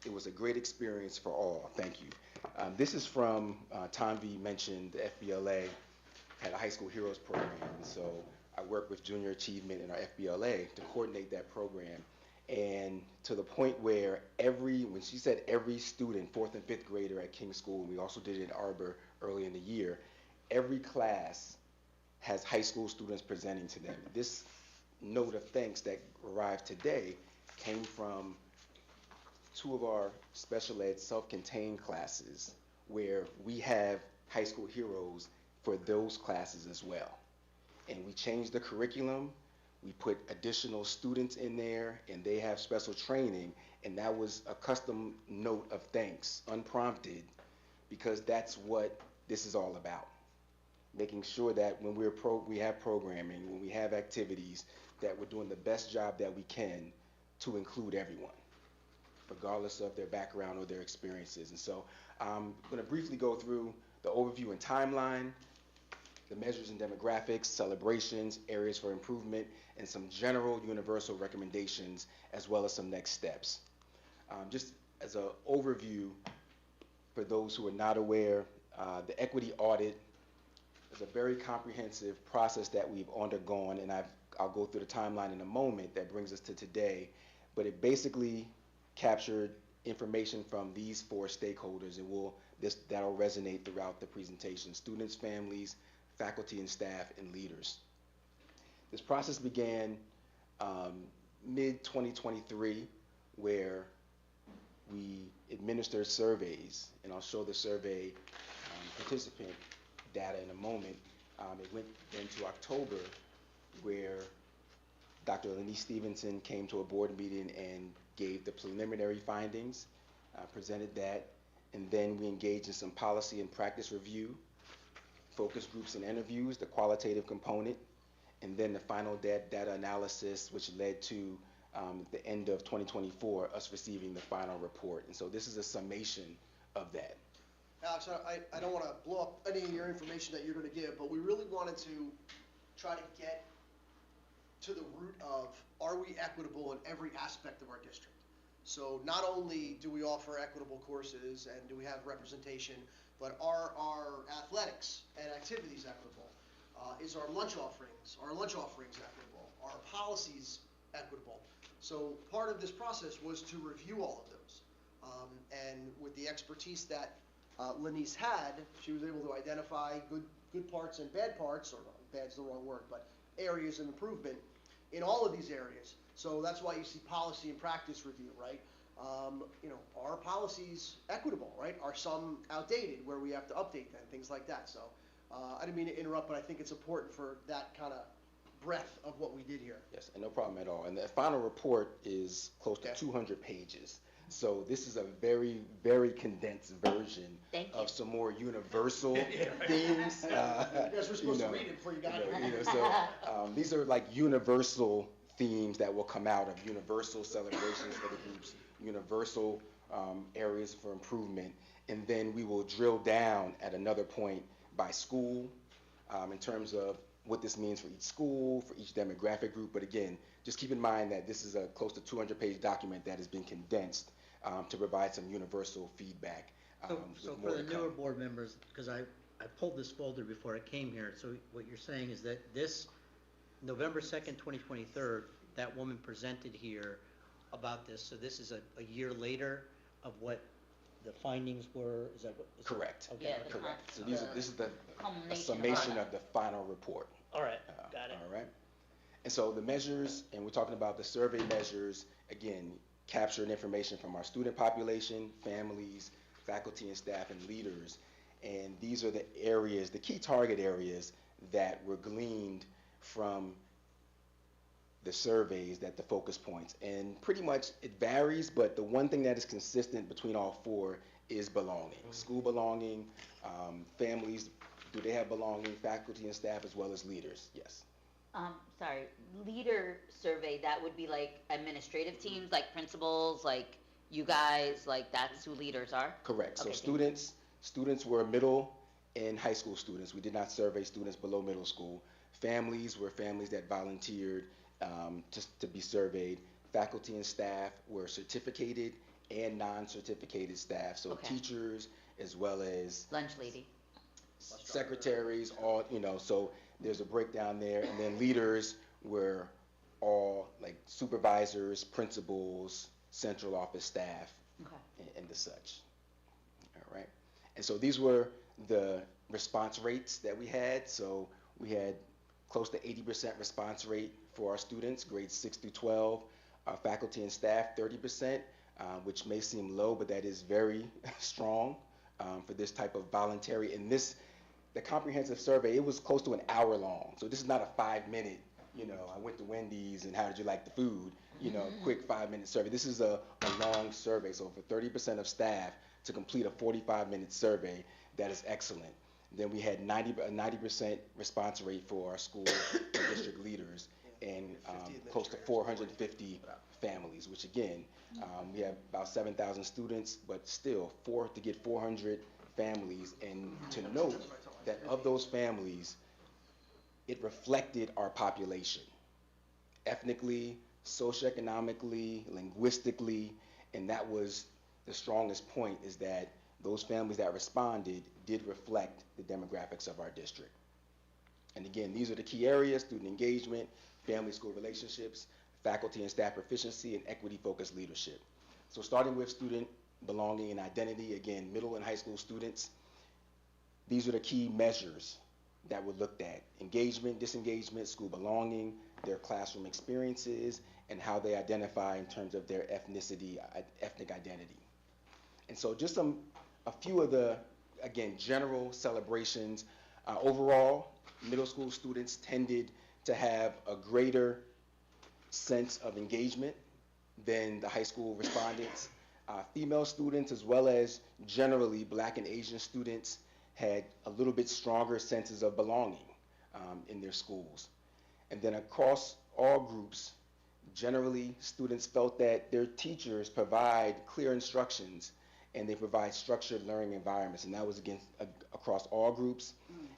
It was a great experience for all. Thank you. This is from, Tanvi mentioned the FBLA had a high school heroes program, and so I work with junior achievement in our FBLA to coordinate that program. And to the point where when she said every student, 4th and 5th grader at King School, and we also did it in Arbor early in the year, every class has high school students presenting to them. This note of thanks that arrived today came from 2 of our special ed self-contained classes where we have high school heroes for those classes as well. And we changed the curriculum. We put additional students in there, and they have special training, and that was a custom note of thanks, unprompted, because that's what this is all about. Making sure that when we have programming, when we have activities, that we're doing the best job that we can to include everyone, regardless of their background or their experiences. And so I'm going to briefly go through the overview and timeline. the measures and demographics, celebrations, areas for improvement, and some general universal recommendations, as well as some next steps. Just as an overview, for those who are not aware, the equity audit is a very comprehensive process that we've undergone, and I'll go through the timeline in a moment that brings us to today, but it basically captured information from these 4 stakeholders, and that'll resonate throughout the presentation: students, families, faculty and staff, and leaders. This process began mid-2023, where we administered surveys, and I'll show the survey participant data in a moment. It went into October, where Dr. Lenise Stevenson came to a board meeting and gave the preliminary findings, presented that, and then we engaged in some policy and practice review, focus groups and interviews, the qualitative component, and then the final data analysis, which led to the end of 2024, us receiving the final report. And so this is a summation of that. Alex, I don't want to blow up any of your information that you're going to give, but we really wanted to try to get to the root of, are we equitable in every aspect of our district? So not only do we offer equitable courses and do we have representation, but are our athletics and activities equitable? Is our lunch offerings equitable? Are our policies equitable? So part of this process was to review all of those. And with the expertise that Lenise had, she was able to identify good parts and bad parts, or bad's the wrong word, but areas of improvement in all of these areas. So that's why you see policy and practice review, right? Are policies equitable, right? Are some outdated where we have to update them, things like that. So I didn't mean to interrupt, but I think it's important for that kind of breadth of what we did here. Yes, and no problem at all. And the final report is close to 200 pages. So this is a very, very condensed version of some more universal themes. You guys were supposed to read it before you got here. So these are like universal themes that will come out of universal celebrations for the groups, universal areas for improvement, and then we will drill down at another point by school in terms of what this means for each school, for each demographic group. But again, just keep in mind that this is a close to 200-page document that has been condensed to provide some universal feedback. So for the newer board members, because I pulled this folder before I came here, so what you're saying is that this November 2nd, 2023, that woman presented here about this, so this is a year later of what the findings were, is that what? Correct. Okay. Yeah, Correct. So this is the culmination summation of the final report. All right, got it. All right. And so the measures, and we're talking about the survey measures, again, captured information from our student population, families, faculty and staff, and leaders. And these are the areas, the key target areas that were gleaned from the surveys, that the focus points. And pretty much it varies, but the one thing that is consistent between all 4 is belonging. School belonging, families, do they have belonging, faculty and staff, as well as leaders? Yes. Sorry, leader survey, that would be like administrative teams, like principals, like you guys, like that's who leaders are? Correct. Okay, So students were middle and high school students. We did not survey students below middle school. Families were families that volunteered to be surveyed. Faculty and staff were certificated and non-certificated staff. So teachers as well as lunch lady, secretaries, all, so there's a breakdown there. And then leaders were all like supervisors, principals, central office staff, and the such. All right. And so these were the response rates that we had. So we had close to 80% response rate for our students, grades 6 through 12. Our faculty and staff, 30%, which may seem low, but that is very strong for this type of voluntary. And the comprehensive survey, it was close to an hour long. So this is not a 5-minute, I went to Wendy's and how did you like the food, quick 5-minute survey. This is a long survey. So for 30% of staff to complete a 45-minute survey, that is excellent. Then we had 90% response rate for our school and district leaders, and close to 450 families, which again, we have about 7,000 students, but still to get 400 families, and to note that of those families, it reflected our population, ethnically, socioeconomically, linguistically, and that was the strongest point, is that those families that responded did reflect the demographics of our district. And again, these are the key areas: student engagement, family-school relationships, faculty and staff proficiency, and equity-focused leadership. So starting with student belonging and identity, again, middle and high school students, these are the key measures that were looked at: engagement, disengagement, school belonging, their classroom experiences, and how they identify in terms of their ethnicity, ethnic identity. And so just a few of the, again, general celebrations. Overall, middle school students tended to have a greater sense of engagement than the high school respondents. Female students, as well as generally Black and Asian students, had a little bit stronger senses of belonging in their schools. And then across all groups, generally students felt that their teachers provide clear instructions and they provide structured learning environments, and that was again across all groups.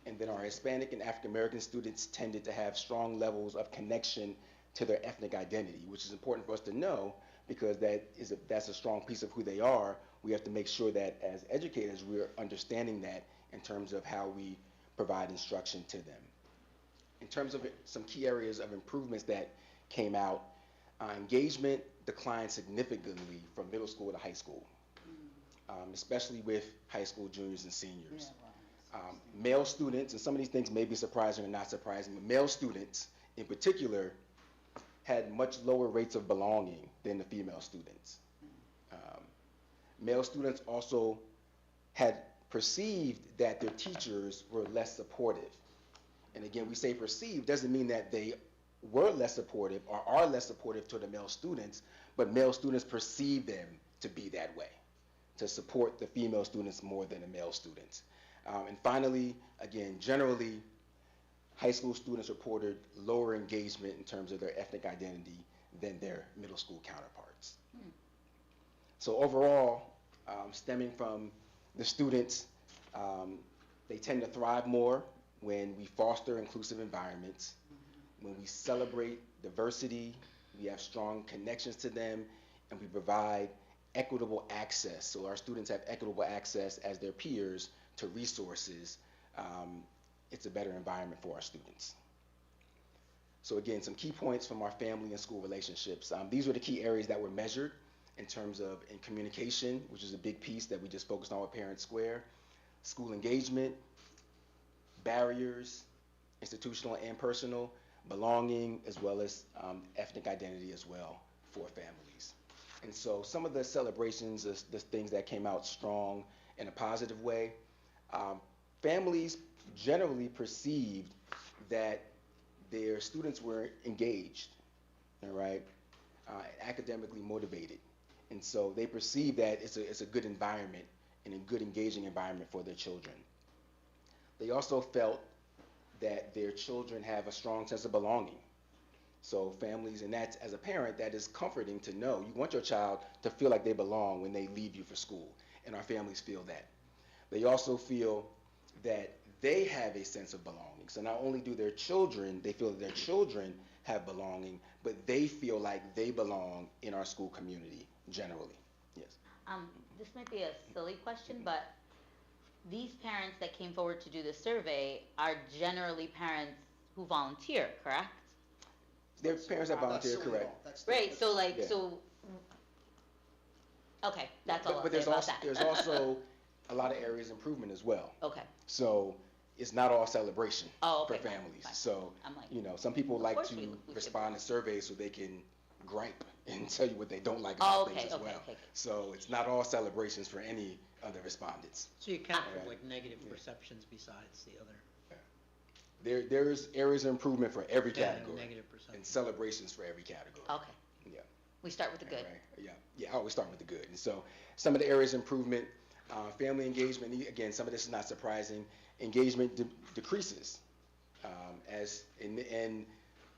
And then our Hispanic and African American students tended to have strong levels of connection to their ethnic identity, which is important for us to know, because that's a strong piece of who they are. We have to make sure that as educators we're understanding that in terms of how we provide instruction to them. In terms of some key areas of improvements that came out, engagement declined significantly from middle school to high school, especially with high school juniors and seniors. Male students, and some of these things may be surprising or not surprising, but male students in particular had much lower rates of belonging than the female students. Male students also had perceived that their teachers were less supportive. And again, we say perceived doesn't mean that they were less supportive or are less supportive to the male students, but male students perceive them to be that way, to support the female students more than the male students. And finally, again, generally, high school students reported lower engagement in terms of their ethnic identity than their middle school counterparts. So overall, stemming from the students, they tend to thrive more when we foster inclusive environments, when we celebrate diversity, we have strong connections to them, and we provide equitable access. So our students have equitable access as their peers to resources. It's a better environment for our students. So again, some key points from our family and school relationships. These were the key areas that were measured in terms of in communication, which is a big piece that we just focused on with Parent Square, school engagement, barriers, institutional and personal, belonging, as well as ethnic identity as well for families. And so some of the celebrations, the things that came out strong in a positive way, families generally perceived that their students were engaged, all right, academically motivated. And so they perceive that it's a good environment and a good engaging environment for their children. They also felt that their children have a strong sense of belonging. So families, and that's, as a parent, that is comforting to know. You want your child to feel like they belong when they leave you for school, and our families feel that. They also feel that they have a sense of belonging. So not only do their children, they feel that their children have belonging, but they feel like they belong in our school community generally. Yes. This might be a silly question, but these parents that came forward to do the survey are generally parents who volunteer, correct? Their parents that volunteer, correct. Right, so like, Yeah. so, okay, that's all I'll But say about that. there's also a lot of areas of improvement as well. Okay. So it's not all celebration okay, for families. fine. So, I'm like, some people like course to we respond to surveys so they can gripe and tell you what they don't like about things as well. Okay. So it's not all celebrations for any of the respondents. So you account for like negative perceptions besides the other. There's areas of improvement for every category. Negative perceptions. And celebrations for every category. Okay. Yeah. We start with the good. Right. Yeah, I always start with the good. And so some of the areas of improvement, family engagement, again, some of this is not surprising. Engagement decreases. And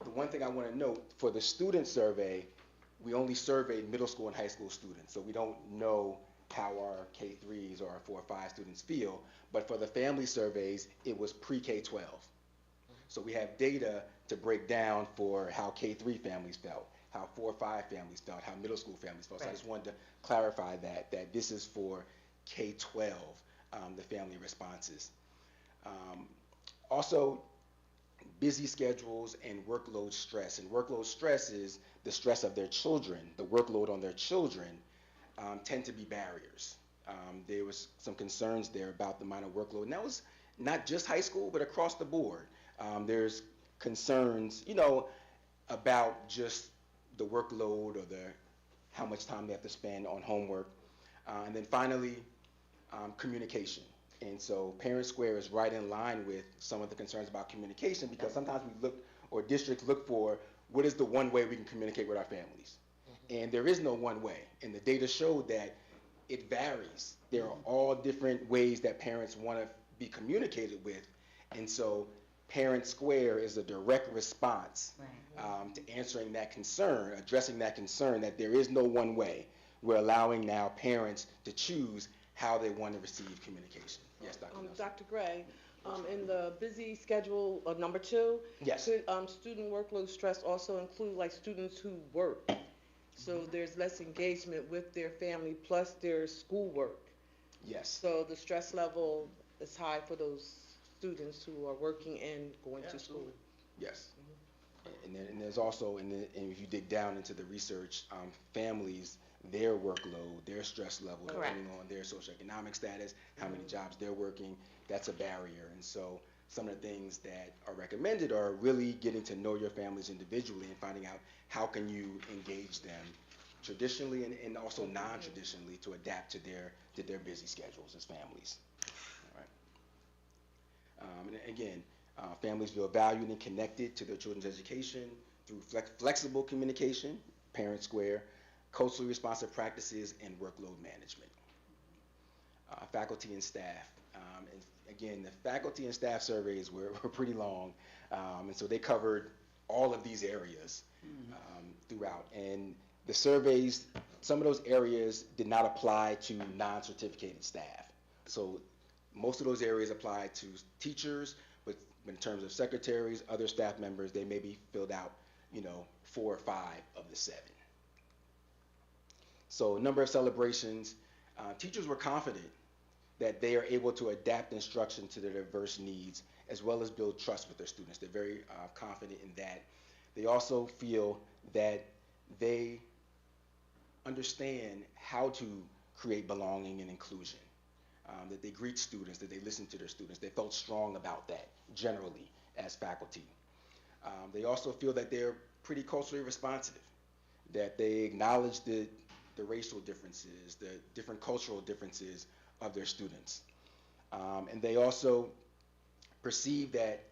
the one thing I want to note, for the student survey, we only surveyed middle school and high school students. So we don't know how our K-3s or our 4 or 5 students feel. But for the family surveys, it was pre-K-12. So we have data to break down for how K-3 families felt, how 4 or 5 families felt, how middle school families felt. So I Right. just wanted to clarify that this is for K-12, the family responses. Also, busy schedules and workload stress. And workload stress is the stress of their children, the workload on their children tend to be barriers. There was some concerns there about the amount of workload, and that was not just high school, but across the board. There's concerns, about just the workload or how much time they have to spend on homework. And then finally, communication. And so Parent Square is right in line with some of the concerns about communication, because sometimes districts look for what is the one way we can communicate with our families. And there is no one way. And the data showed that it varies. There are all different ways that parents want to be communicated with. And so Parent Square is a direct response to answering that concern, addressing that concern that there is no one way. We're allowing now parents to choose how they want to receive communication. Yes, Dr. Nelson. Dr. Gray, in the busy schedule of number 2, Yes. could student workload stress also include like students who work? So there's less engagement with their family plus their schoolwork. Yes. So the stress level is high for those students who are working and going to school. Yes. And there's also, and if you dig down into the research, families, their workload, their stress level, depending on their socioeconomic status, how many jobs they're working, that's a barrier. And so some of the things that are recommended are really getting to know your families individually and finding out how can you engage them traditionally and also non-traditionally to adapt to their busy schedules as families. All right. And again, families feel valued and connected to their children's education through flexible communication, Parent Square, culturally responsive practices, and workload management. Faculty and staff. And again, the faculty and staff surveys were pretty long, and so they covered all of these areas throughout. And the surveys, some of those areas did not apply to non-certificated staff. So most of those areas apply to teachers, but in terms of secretaries, other staff members, they maybe filled out, 4 or 5 of the 7. So number of celebrations, teachers were confident that they are able to adapt instruction to their diverse needs as well as build trust with their students. They're very confident in that. They also feel that they understand how to create belonging and inclusion, that they greet students, that they listen to their students. They felt strong about that generally as faculty. They also feel that they're pretty culturally responsive, that they acknowledge the racial differences, the different cultural differences of their students. And they also perceive that,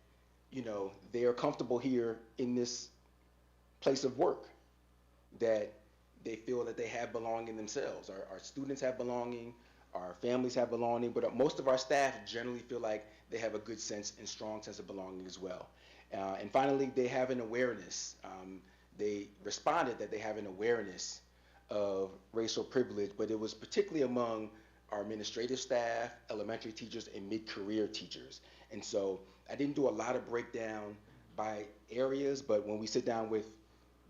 they are comfortable here in this place of work, that they feel that they have belonging themselves. Our students have belonging, our families have belonging, but most of our staff generally feel like they have a good sense and strong sense of belonging as well. And finally, they have an awareness. They responded that they have an awareness of racial privilege, but it was particularly among our administrative staff, elementary teachers, and mid-career teachers. And so I didn't do a lot of breakdown by areas, but when we sit down with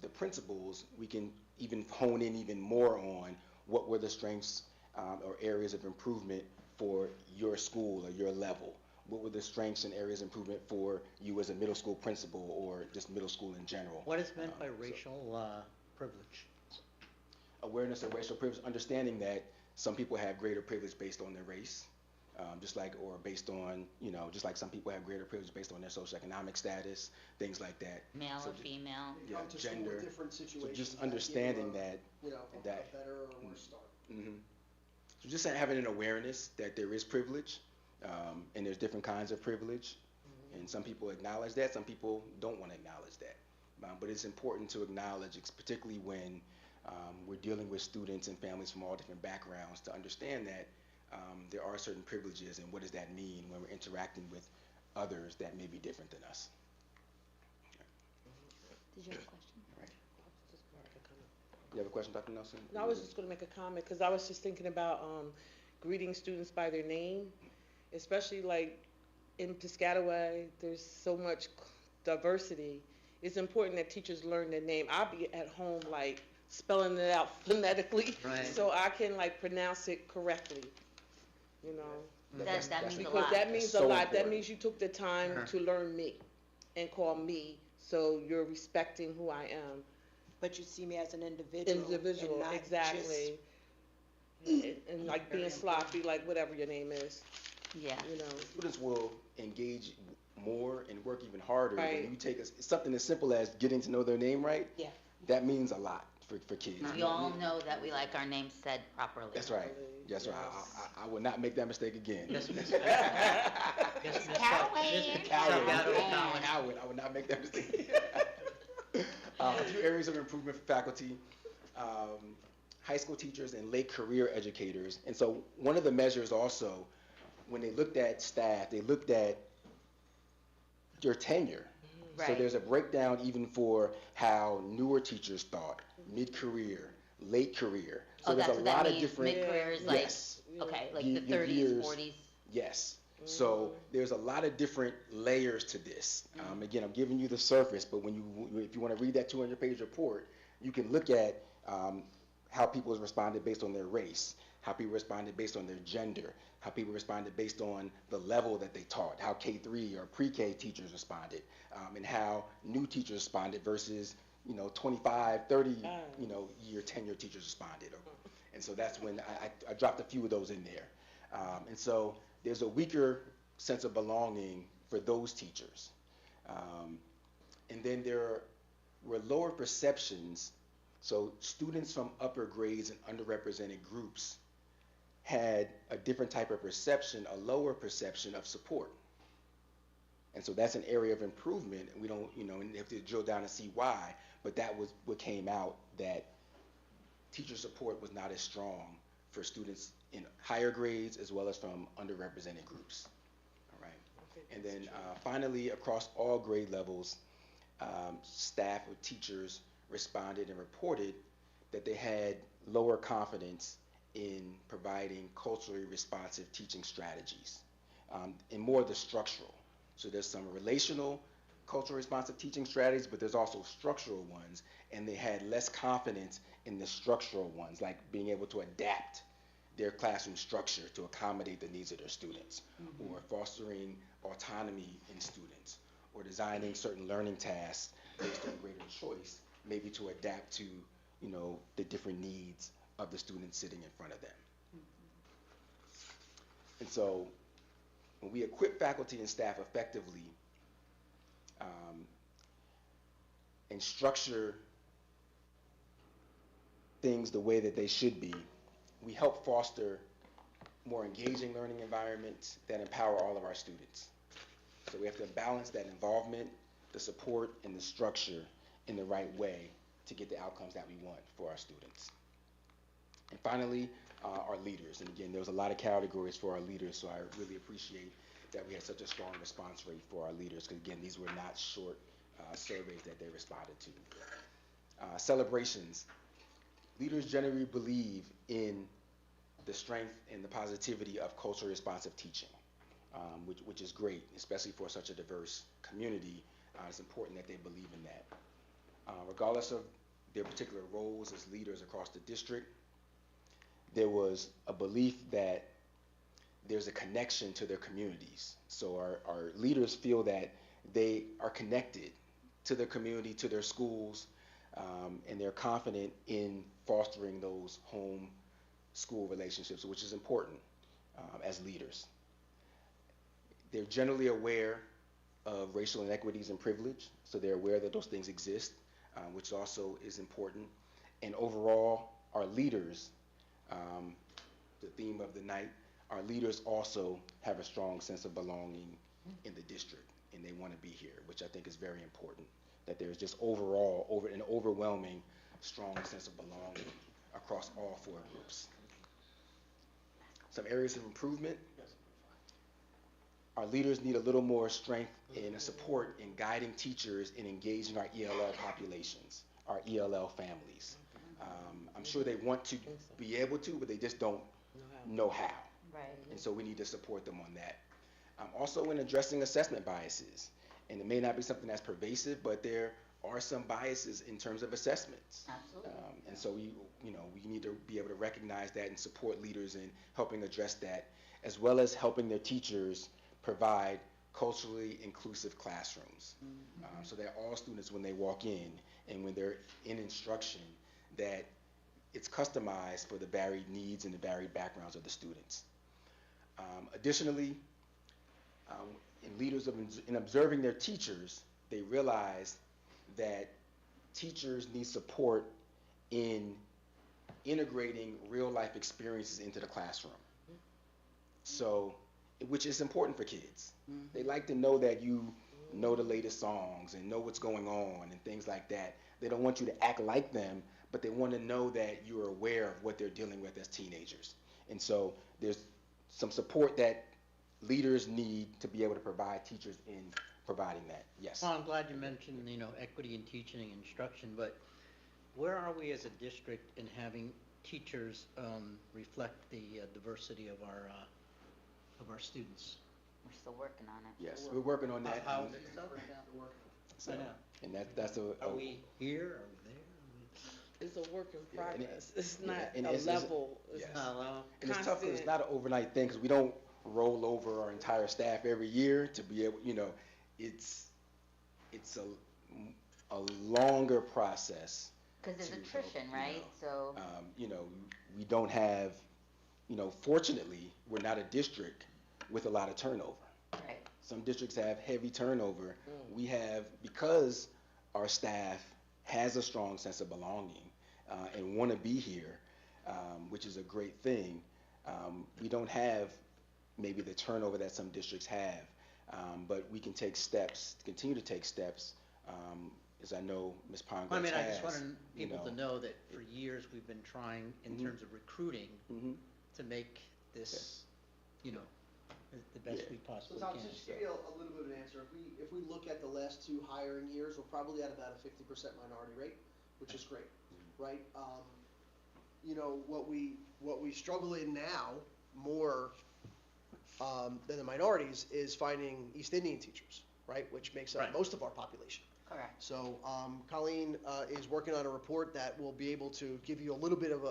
the principals, we can even hone in even more on what were the strengths or areas of improvement for your school or your level. What were the strengths and areas of improvement for you as a middle school principal or just middle school in general? What is meant by racial privilege? Awareness of racial privilege, understanding that some people have greater privilege based on their race, just like some people have greater privilege based on their socioeconomic status, things like that. Male or female. Yeah, Come to school with gender. different So situations just that understanding give that. a better or worse start. Mm-hmm. So just having an awareness that there is privilege, and there's different kinds of privilege, and some people acknowledge that, some people don't want to acknowledge that. But it's important to acknowledge, particularly when we're dealing with students and families from all different backgrounds, to understand that there are certain privileges, and what does that mean when we're interacting with others that may be different than us. Did you have a question? All right. You have a question, Dr. Nelson? No, I was just going to make a comment because I was just thinking about greeting students by their name, especially like in Piscataway. There's so much diversity, it's important that teachers learn their name. I'll be at home like spelling it out phonetically, Right. so I can like pronounce it correctly, you know. That means a Because lot. that means That's a so lot. That important. means you took the time to learn me and call me, so you're respecting who I am. But you see me as an individual. Individual, and not exactly. And like being sloppy, like whatever your name is, Yeah. you know. Students will engage more and work even harder Right. when you take something as simple as getting to know their name right. Yeah. That means a lot for kids. We all know that we like our names said properly. That's right. That's right. I will not make that mistake again. Yes, Miss. Piscataway. Coward. I would not make that mistake. A few areas of improvement for faculty, high school teachers and late career educators. And so one of the measures also, when they looked at staff, they looked at your tenure. So Right. there's a breakdown even for how newer teachers thought, mid-career, late career. So Oh, there's that's a what that lot of means, different. mid-career is like, Yes. okay, like The- the the 30s, years. 40s. Yes. So there's a lot of different layers to this. Again, I'm giving you the surface, but if you want to read that 200-page report, you can look at how people responded based on their race, how people responded based on their gender, how people responded based on the level that they taught, how K-3 or pre-K teachers responded, and how new teachers responded versus 25, 30 year tenure teachers responded. And so that's when I dropped a few of those in there. And so there's a weaker sense of belonging for those teachers. And then there were lower perceptions. So students from upper grades and underrepresented groups had a different type of perception, a lower perception of support. And so that's an area of improvement. And we don't, and have to drill down and see why, but that was what came out, that teacher support was not as strong for students in higher grades as well as from underrepresented groups. All right. And then finally, across all grade levels, staff or teachers responded and reported that they had lower confidence in providing culturally responsive teaching strategies, and more of the structural. So there's some relational culturally responsive teaching strategies, but there's also structural ones, and they had less confidence in the structural ones, like being able to adapt their classroom structure to accommodate the needs of their students, or fostering autonomy in students, or designing certain learning tasks based on greater choice, maybe to adapt to, the different needs of the students sitting in front of them. And so when we equip faculty and staff effectively and structure things the way that they should be, we help foster more engaging learning environments that empower all of our students. So we have to balance that involvement, the support, and the structure in the right way to get the outcomes that we want for our students. And finally, our leaders. And again, there was a lot of categories for our leaders, so I really appreciate that we had such a strong response rate for our leaders, because again, these were not short surveys that they responded to. Celebrations. Leaders generally believe in the strength and the positivity of culturally responsive teaching, which is great, especially for such a diverse community. It's important that they believe in that. Regardless of their particular roles as leaders across the district, there was a belief that there's a connection to their communities. So our leaders feel that they are connected to their community, to their schools, and they're confident in fostering those home-school relationships, which is important as leaders. They're generally aware of racial inequities and privilege, so they're aware that those things exist, which also is important. And overall, our leaders, the theme of the night, our leaders also have a strong sense of belonging in the district, and they want to be here, which I think is very important, that there's just overall an overwhelming strong sense of belonging across all four groups. Some areas of improvement. Our leaders need a little more strength and support in guiding teachers in engaging our ELL populations, our ELL families. I'm sure they want to be able to, but they just don't know how. Right. And so we need to support them on that. Also in addressing assessment biases And it may not be something that's pervasive, but there are some biases in terms of assessments. Absolutely. And so we need to be able to recognize that and support leaders in helping address that, as well as helping their teachers provide culturally inclusive classrooms, so that all students, when they walk in and when they're in instruction, that it's customized for the varied needs and the varied backgrounds of the students. Additionally, in observing their teachers, they realize that teachers need support in integrating real life experiences into the classroom. So, which is important for kids. They like to know that you know the latest songs and know what's going on and things like that. They don't want you to act like them, but they want to know that you're aware of what they're dealing with as teenagers. And so there's some support that leaders need to be able to provide teachers in providing that. Yes. Well, I'm glad you mentioned, equity in teaching and instruction, but where are we as a district in having teachers reflect the diversity of our students? We're still working on it. Yes, we're working on that. How- So, I know. and that's Are we here? Are we there? It's a work in Yeah, and progress. It's not and a it's- level. yes. It's And it's tough because it's constant. not an overnight thing, because we don't roll over our entire staff every year to be able, it's a longer process. Because there's to attrition, help, right? So, we don't have, fortunately, we're not a district with a lot of turnover. right. Some districts have heavy turnover. We have, because our staff has a strong sense of belonging and want to be here, which is a great thing. We don't have maybe the turnover that some districts have, but we can take steps, continue to take steps, as I know Ms. Pongratz has. I mean, I just want people you to know. know that for years we've been trying, in terms of recruiting, to make this, the best we So possibly Tom, can. to just give you a little bit of an answer, if we look at the last 2 hiring years, we're probably at about a 50% minority rate, which is great, right? What we struggle in now more than the minorities is finding East Indian teachers, right? Which makes up Right. most of our population. Correct. So Colleen is working on a report that will be able to give you a little bit of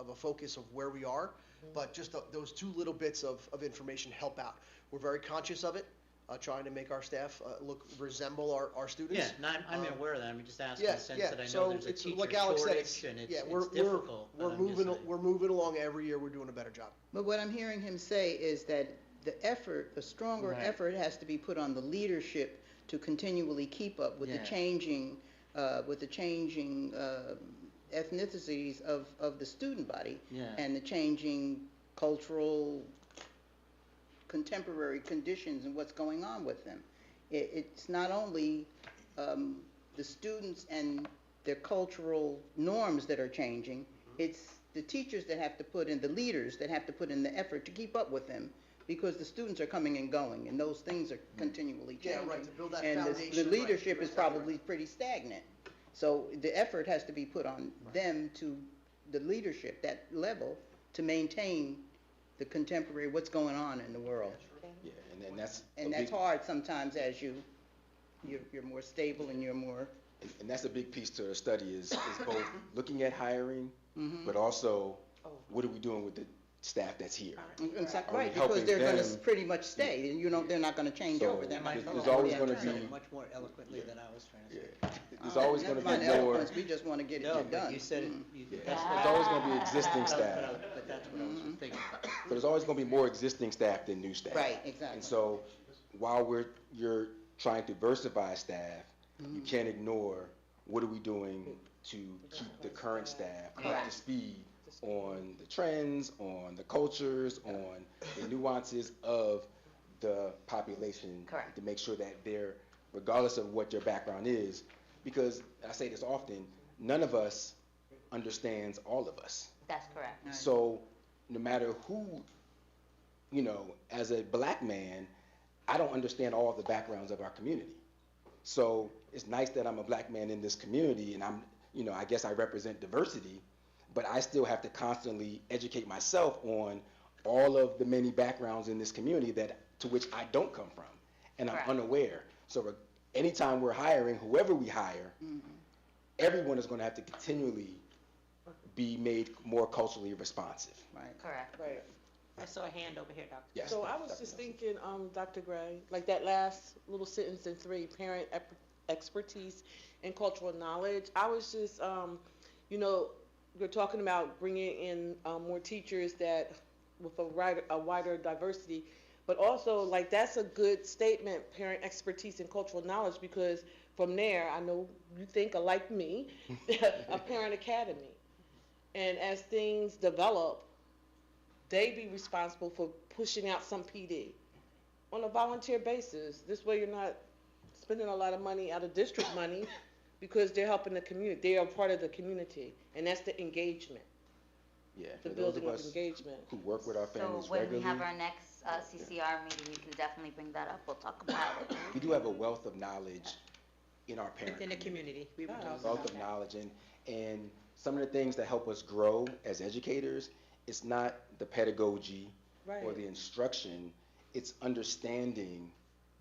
a focus of where we are, but just those 2 little bits of information help out. We're very conscious of it, trying to make our staff resemble our students. Yeah, no, I'm aware of that, I'm just asking Yeah, in the sense yeah. that I know So there's a it's teacher like Alex said, shortage and yeah, it's difficult. but I'm just saying. we're moving along every year. We're doing a better job. But what I'm hearing him say is that the stronger Right. effort has to be put on the leadership to continually keep up with the Yeah. changing, ethnicities of the student body Yeah. and the changing cultural, contemporary conditions and what's going on with them. It's not only the students and their cultural norms that are changing, it's the teachers that have to put in, the leaders that have to put in the effort to keep up with them, because the students are coming and going, and those things are continually Yeah, changing. right, to build that And the foundation, right, leadership you're is exactly probably pretty stagnant. So the effort has to be put on them to, the leadership, that level, to maintain the contemporary, what's going on in the world. Yeah, and that's. a And that's big- hard sometimes as you're more stable and you're more, And that's a big piece to the study is both looking at hiring, Mhm. but also what are we doing with the staff that's here? Are we right, because helping they're gonna them? pretty much stay, and they're not gonna change So over. They're not there's gonna always be gonna on turn. be- Much more eloquently than I was trying to say. There's always Never gonna mind be the more, eloquence, we just wanna get No, it but done. you said it, that's there's always gonna be existing But staff. that's what I was thinking. So there's always gonna be more existing staff than new staff. Right, exactly. And so while you're trying to diversify staff, you can't ignore what are we doing to keep the current staff up to Correct. speed on the trends, on the cultures, on the nuances of the population. Correct. To make sure that they're, regardless of what their background is, because I say this often, none of us understands all of us. That's correct. So no matter who, as a black man, I don't understand all of the backgrounds of our community. So it's nice that I'm a black man in this community and I guess I represent diversity, but I still have to constantly educate myself on all of the many backgrounds in this community to which I don't come from and I'm Correct. unaware. So anytime we're hiring, whoever we hire, everyone is going to have to continually be made more culturally responsive. Right. Correct. Right. I saw a hand over here, Doctor. Yes. So I was just thinking, Dr. Gray, like that last little sentence in 3, parent expertise and cultural knowledge. I was just, you know, we're talking about bringing in more teachers that with a wider diversity, but also like that's a good statement, parent expertise and cultural knowledge, because from there, I know you think like me, a parent academy. And as things develop, they be responsible for pushing out some PD on a volunteer basis. This way you're not spending a lot of money out of district money because they're helping the community. They are part of the community, and that's the engagement, Yeah. the For those building of us engagement. who work with our families So when regularly, we have our next CCR meeting, you can definitely bring that up. We'll talk about it. we do have a wealth of knowledge in our parent Within the community. We were talking wealth about of that. knowledge, and some of the things that help us grow as educators, it's not the pedagogy or Right. the instruction, it's understanding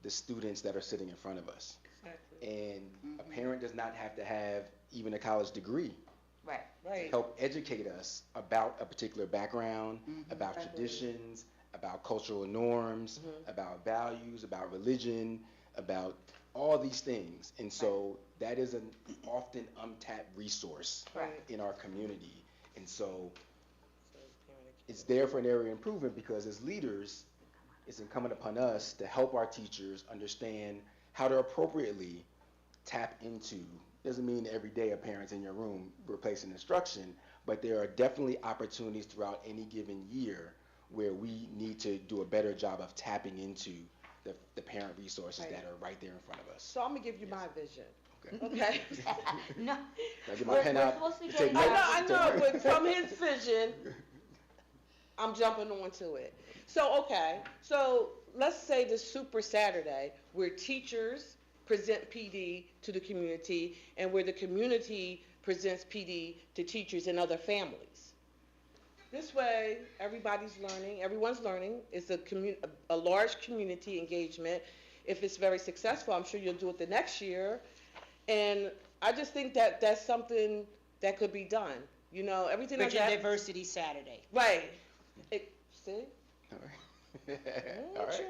the students that are sitting in front of us. Exactly. And a parent does not have to have even a college degree Right. to Right. help educate us about a particular background, about Exactly. traditions, about cultural norms, about values, about religion, about all these things. And so that is an often untapped resource Right. in our community. And so it's there for an area of improvement, because as leaders, it's incumbent upon us to help our teachers understand how to appropriately tap into. Doesn't mean every day a parent's in your room replacing instruction, but there are definitely opportunities throughout any given year where we need to do a better job of tapping into the parent resources Right. that are right there in front of us. So I'm gonna give you my vision. Okay. Okay. No. Can I get my pen We're out supposed to be to take getting notes? I know, but from his vision, I'm jumping onto it. So, okay, so let's say the Super Saturday, where teachers present PD to the community, and where the community presents PD to teachers and other families. This way, everybody's learning, everyone's learning. It's a large community engagement. If it's very successful, I'm sure you'll do it the next year. And I just think that that's something that could be done. You know, everything like Bridging that. Diversity Saturday. Right. See? All right. All right,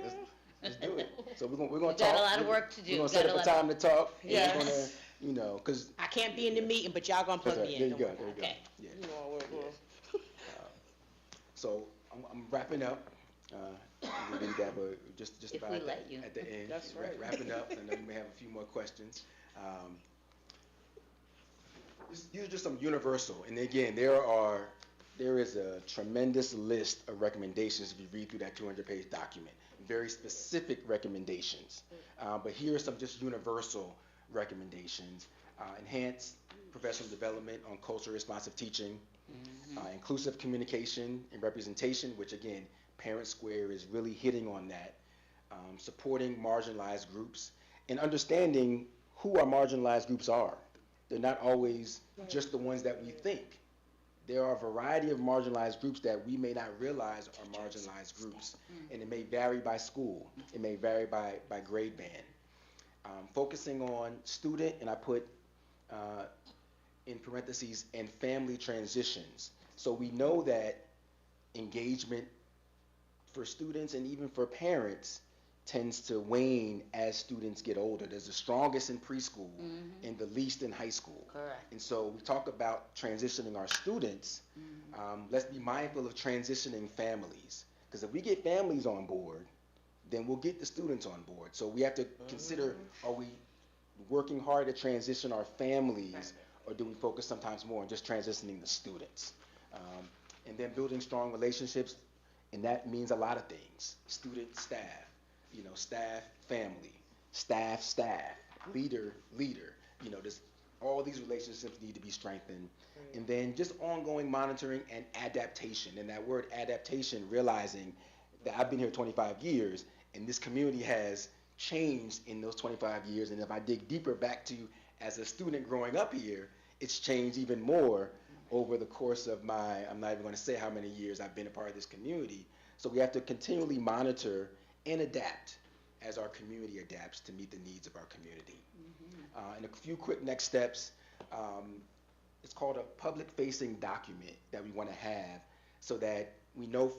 let's do it. So we're gonna We talk. got a lot of work to do. We're gonna We set got up a a lot time to talk. And Yes. we're gonna, you know, because I can't be in the meeting, but y'all gonna plug me in. there you don't go. worry. There you go. Okay. Yeah. You know, we're So I'm wrapping up. We did that, but just If about we at, let you. at the end. That's right. Wrapping up. I know you may have a few more questions. These are just some universal, and again, there is a tremendous list of recommendations if you read through that 200-page document. Very specific recommendations, but here are some just universal recommendations. Enhance professional development on culturally responsive teaching, inclusive communication and representation, which again, Parent Square is really hitting on that. Supporting marginalized groups and understanding who our marginalized groups are. They're not always just the ones that we think. There are a variety of marginalized groups that we may not realize are marginalized groups, and it may vary by school. It may vary by grade band. Focusing on student, and I put in parentheses, and family transitions. So we know that engagement for students and even for parents tends to wane as students get older. There's the strongest in preschool and the least in high school. Correct. And so we talk about transitioning our students. Let's be mindful of transitioning families, because if we get families on board, then we'll get the students on board. So we have to consider, are we working hard to transition our families, or do we focus sometimes more on just transitioning the students? And then building strong relationships, and that means a lot of things. Student, staff, staff, family, staff, leader, all these relationships need to be strengthened. And then just ongoing monitoring and adaptation. And that word adaptation, realizing that I've been here 25 years, and this community has changed in those 25 years. And if I dig deeper back to as a student growing up here, it's changed even more over the course of I'm not even going to say how many years I've been a part of this community. So we have to continually monitor and adapt. as our community adapts to meet the needs of our community. And a few quick next steps. It's called a public-facing document that we want to have so that we know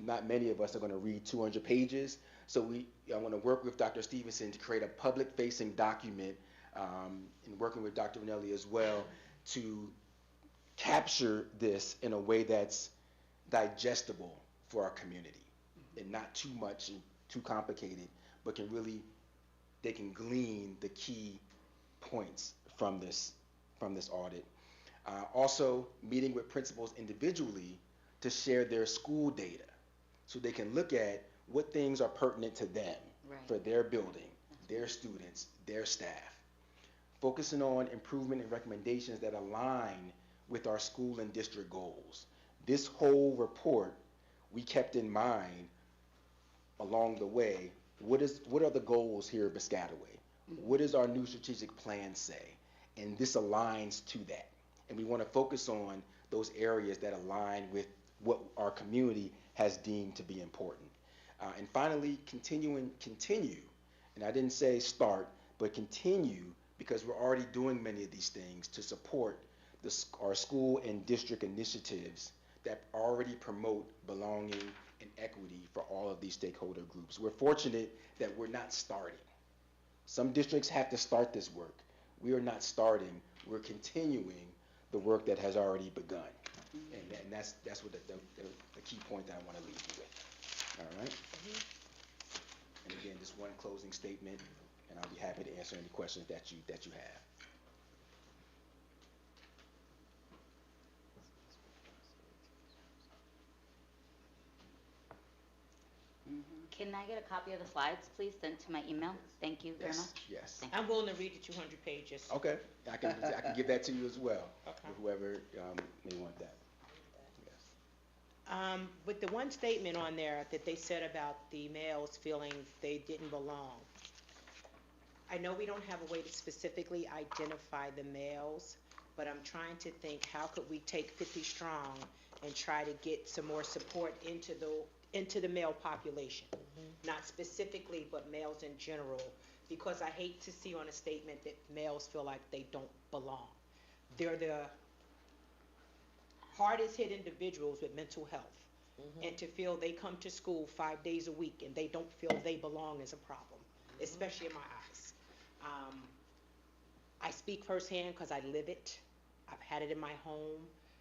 not many of us are going to read 200 pages. So I want to work with Dr. Stevenson to create a public-facing document, and working with Dr. Ranelli as well, to capture this in a way that's digestible for our community and not too much and too complicated, but they can glean the key points from this audit. Also, meeting with principals individually to share their school data so they can look at what things are pertinent to them for their building, their students, their staff. Focusing on improvement and recommendations that align with our school and district goals. This whole report, we kept in mind along the way, what are the goals here at Piscataway? What does our new strategic plan say? And this aligns to that. And we want to focus on those areas that align with what our community has deemed to be important. And finally, continue, and I didn't say start, but continue, because we're already doing many of these things to support our school and district initiatives that already promote belonging and equity for all of these stakeholder groups. We're fortunate that we're not starting. Some districts have to start this work. We are not starting, we're continuing the work that has already begun. And that's what the key point that I want to leave you with. All right? And again, just one closing statement, and I'll be happy to answer any questions that you have. Can I get a copy of the slides, please, sent to my email? Thank you very much. Yes. Thank you. I'm willing to read the 200 pages. Okay, I can give that to you as well. Okay. Whoever may want that. Yes. With the one statement on there that they said about the males feeling they didn't belong, I know we don't have a way to specifically identify the males, but I'm trying to think, how could we take 50 strong and try to get some more support into the male population? Not specifically, but males in general, because I hate to see on a statement that males feel like they don't belong. They're the hardest hit individuals with mental health. And to feel they come to school 5 days a week and they don't feel they belong is a problem, especially in my eyes. I speak firsthand because I live it. I've had it in my home,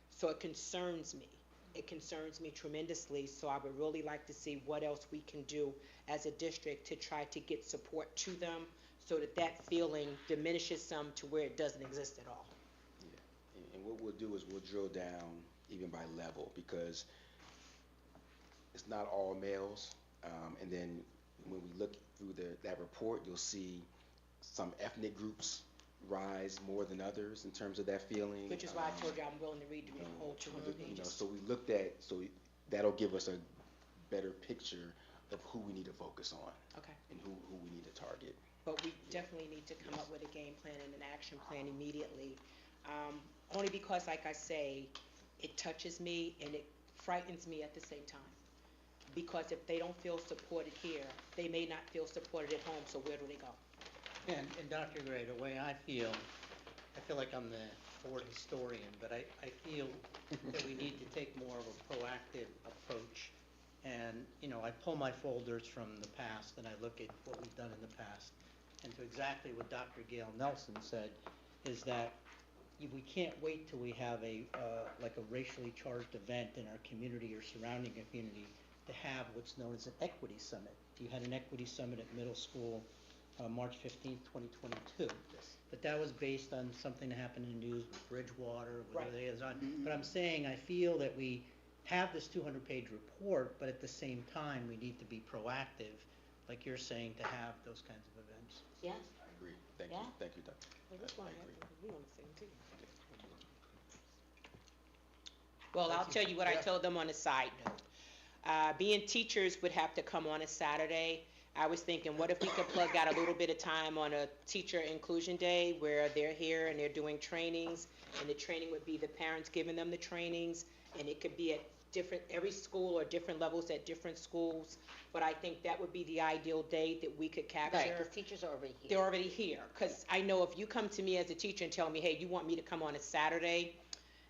so it concerns me. It concerns me tremendously, so I would really like to see what else we can do as a district to try to get support to them so that that feeling diminishes some to where it doesn't exist at all. Yeah. And what we'll do is we'll drill down even by level, because it's not all males. And then when we look through that report, you'll see some ethnic groups rise more than others in terms of that feeling. Which is why I told you I'm willing to read the whole 200 pages. So we looked at, that'll give us a better picture of who we need to focus on. Okay. And who we need to target. But we definitely need to come up with a game plan and an action plan immediately. Only because, like I say, it touches me and it frightens me at the same time. Because if they don't feel supported here, they may not feel supported at home, so where do they go? And Dr. Gray, the way I feel like I'm the board historian, but I feel that we need to take more of a proactive approach. And, I pull my folders from the past and I look at what we've done in the past. And to exactly what Dr. Gail Nelson said, is that we can't wait till we have like a racially charged event in our community or surrounding community to have what's known as an equity summit. You had an equity summit at middle school March 15th, 2022. But that was based on something that happened in the news with Bridgewater, whatever it is on. But I'm saying I feel that we have this 200-page report, but at the same time, we need to be proactive, like you're saying, to have those kinds of events. Yes. I agree. Thank you. Thank you, Doctor. I agree. Well, I'll tell you what I told them on a side note. Being teachers would have to come on a Saturday. I was thinking, what if we could plug out a little bit of time on a teacher inclusion day where they're here and they're doing trainings, and the training would be the parents giving them the trainings, and it could be at different, every school or different levels at different schools, but I think that would be the ideal day that we could capture. Right, because teachers are already here. They're already here, because I know if you come to me as a teacher and tell me, hey, you want me to come on a Saturday,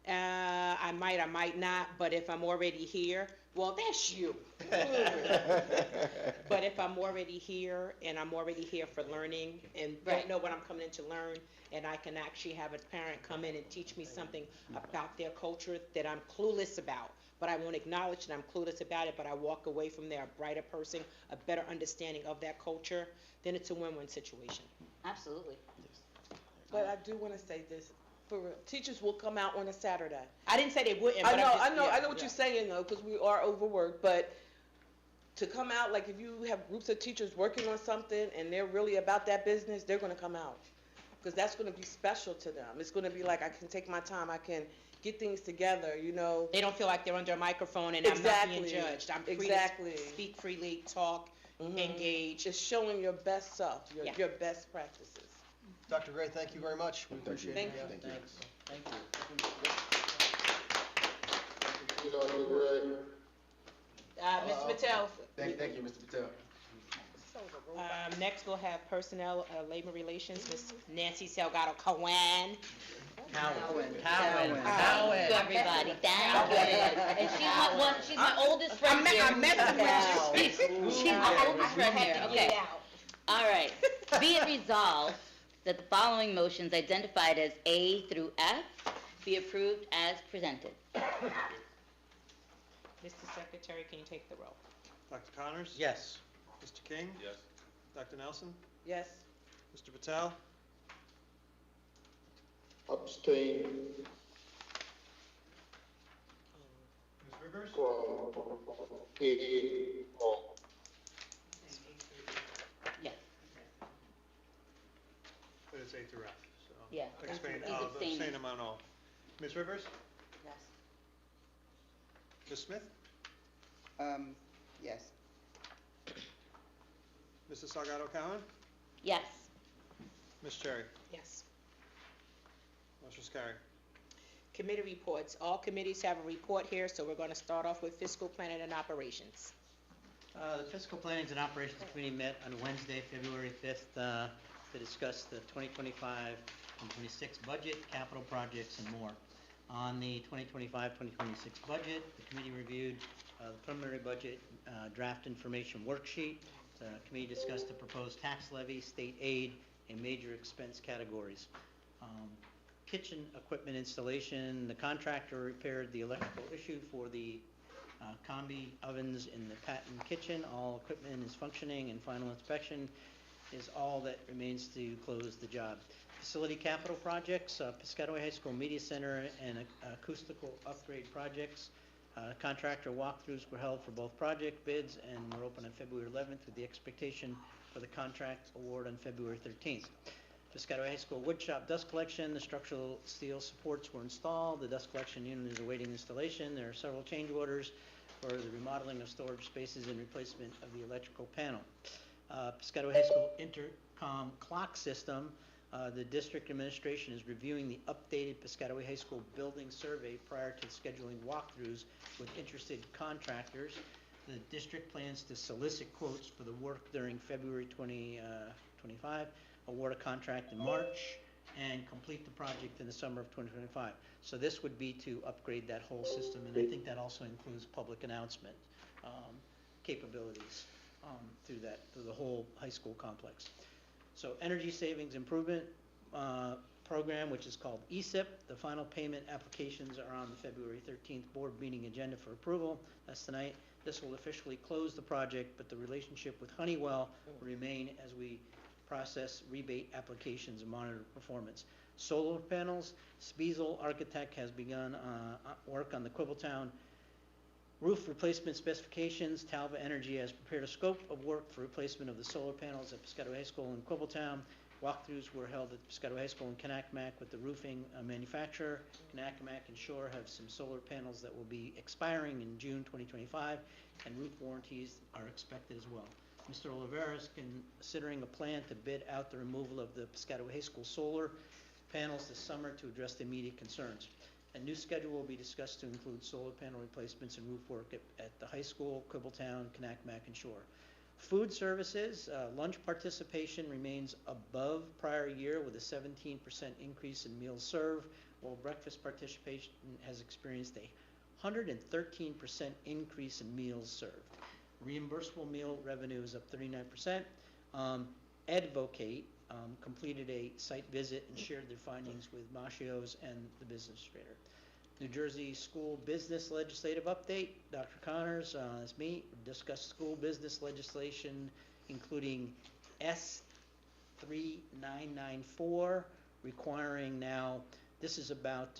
I might not, but if I'm already here, well, that's you. But if I'm already here, and I'm already here for learning, and don't know what I'm coming in to learn, and I can actually have a parent come in and teach me something about their culture that I'm clueless about, but I won't acknowledge that I'm clueless about it, but I walk away from there a brighter person, a better understanding of that culture, then it's a win-win situation. Absolutely. But I do want to say this, for real, teachers will come out on a Saturday. I didn't say they wouldn't, I but know, I'm just, I know what you're saying though, because we are overworked, but to come out, like if you have groups of teachers working on something and they're really about that business, they're gonna come out. Because that's gonna be special to them. It's gonna be like, I can take my time, I can get things together, you know. They don't feel like they're under a microphone and I'm not being judged. I'm free to speak freely, talk, engage. It's showing your best self, your best practices. Dr. Gray, thank you very much. We appreciate it. Thank you. Thank you. Dr. Gray. Mr. Patel. Thank you, Mr. Patel. Next, we'll have Personnel, Labor Relations, Ms. Nancy Salgado Cowan. Thank you, everybody. Thank you. And she's my oldest friend here. She's my oldest friend here. Okay. All right. Be it resolved that the following motions identified as A through F be approved as presented. Mr. Secretary, can you take the roll? Dr. Connors? Yes. Mr. King? Yes. Dr. Nelson? Yes. Mr. Patel? Abstain Ms. Rivers? from A or Yes. But it's A through F, so. Yeah. Abstain, He's abstaining. abstain among all. Ms. Rivers? Yes. Ms. Smith? Yes. Mrs. Salgado Cowan? Yes. Ms. Cherry? Yes. Motion's carried. Committee reports. All committees have a report here, so we're going to start off with fiscal planning and operations. The Fiscal Planning and Operations Committee met on Wednesday, February 5th, to discuss the 2025 and 26 budget, capital projects, and more. On the 2025-2026 budget, the committee reviewed the preliminary budget draft information worksheet. The committee discussed the proposed tax levy, state aid, and major expense categories. Kitchen equipment installation, the contractor repaired the electrical issue for the combi ovens in the Patton kitchen. All equipment is functioning, and final inspection is all that remains to close the job. Facility capital projects, Piscataway High School Media Center and acoustical upgrade projects. Contractor walkthroughs were held for both project bids and were open on February 11th with the expectation for the contract award on February 13th. Piscataway High School woodshop dust collection, the structural steel supports were installed. The dust collection unit is awaiting installation. There are several change orders for the remodeling of storage spaces and replacement of the electrical panel. Piscataway High School intercom clock system, the district administration is reviewing the updated Piscataway High School building survey prior to scheduling walkthroughs with interested contractors. The district plans to solicit quotes for the work during February 2025, award a contract in March, and complete the project in the summer of 2025. So this would be to upgrade that whole system, and I think that also includes public announcement capabilities through the whole high school complex. So energy savings improvement program, which is called ESIP. The final payment applications are on the February 13th board meeting agenda for approval. That's tonight. This will officially close the project, but the relationship with Honeywell will remain as we process rebate applications and monitor performance. Solar panels, Spiesel Architect has begun work on the Quibbletown roof replacement specifications. Talva Energy has prepared a scope of work for replacement of the solar panels at Piscataway High School in Quibbletown. Walkthroughs were held at Piscataway High School in Kanakamack with the roofing manufacturer. Kanakamack and Shore have some solar panels that will be expiring in June 2025, and roof warranties are expected as well. Mr. Oliveira is considering a plan to bid out the removal of the Piscataway High School solar panels this summer to address the immediate concerns. A new schedule will be discussed to include solar panel replacements and roof work at the high school, Cribbletown, Knackmack, and Shore. Food services, lunch participation remains above prior year with a 17% increase in meals served, while breakfast participation has experienced a 113% increase in meals served. Reimbursable meal revenue is up 39%. Advocate completed a site visit and shared their findings with Machios and the business administrator. New Jersey School Business Legislative Update. Dr. Connors, that's me, discussed school business legislation, including S3994, requiring now, this is about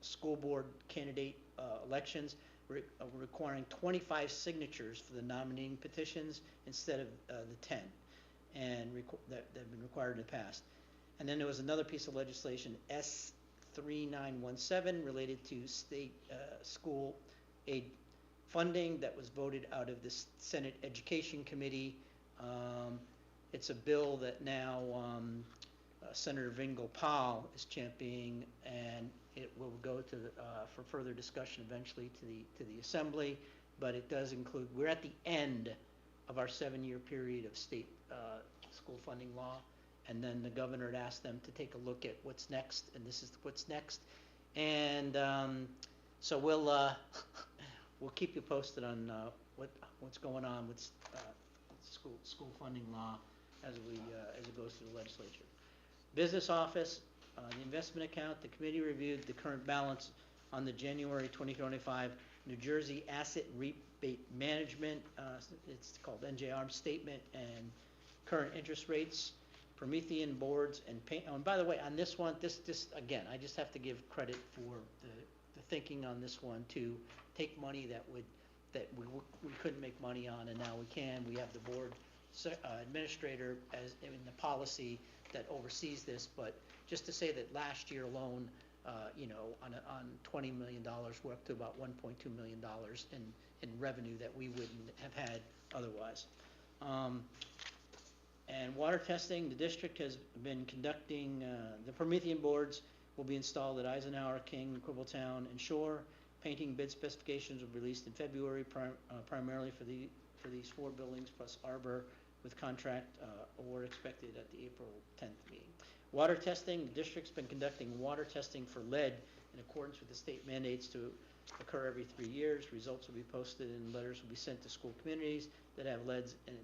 school board candidate elections, requiring 25 signatures for the nominating petitions instead of the 10 and that have been required in the past. And then there was another piece of legislation, S3917, related to state school aid funding that was voted out of the Senate Education Committee. It's a bill that now Senator Vingopal is championing, and it will go to for further discussion eventually to the Assembly. But it does include, we're at the end of our 7-year period of state school funding law, and then the governor had asked them to take a look at what's next, and this is what's next. And so we'll keep you posted on what's going on with school funding law as it goes through the legislature. Business office, the investment account, the committee reviewed the current balance on the January 2025 New Jersey Asset Rebate Management, it's called NJR statement, and current interest rates, Promethean boards, and pay. Oh, and by the way, on this one, this again, I just have to give credit for the thinking on this one to take money that we couldn't make money on, and now we can. We have the board administrator as in the policy that oversees this, but just to say that last year alone, on $20 million, we're up to about $1.2 million in revenue that we wouldn't have had otherwise. And water testing, the district has been conducting, the Promethean boards will be installed at Eisenhower, King, Cribbletown, and Shore. Painting bid specifications will be released in February, primarily for these 4 buildings plus Arbor, with contract award expected at the April 10th meeting. Water testing, the district's been conducting water testing for lead in accordance with the state mandates to occur every 3 years. Results will be posted and letters will be sent to school communities that have leads and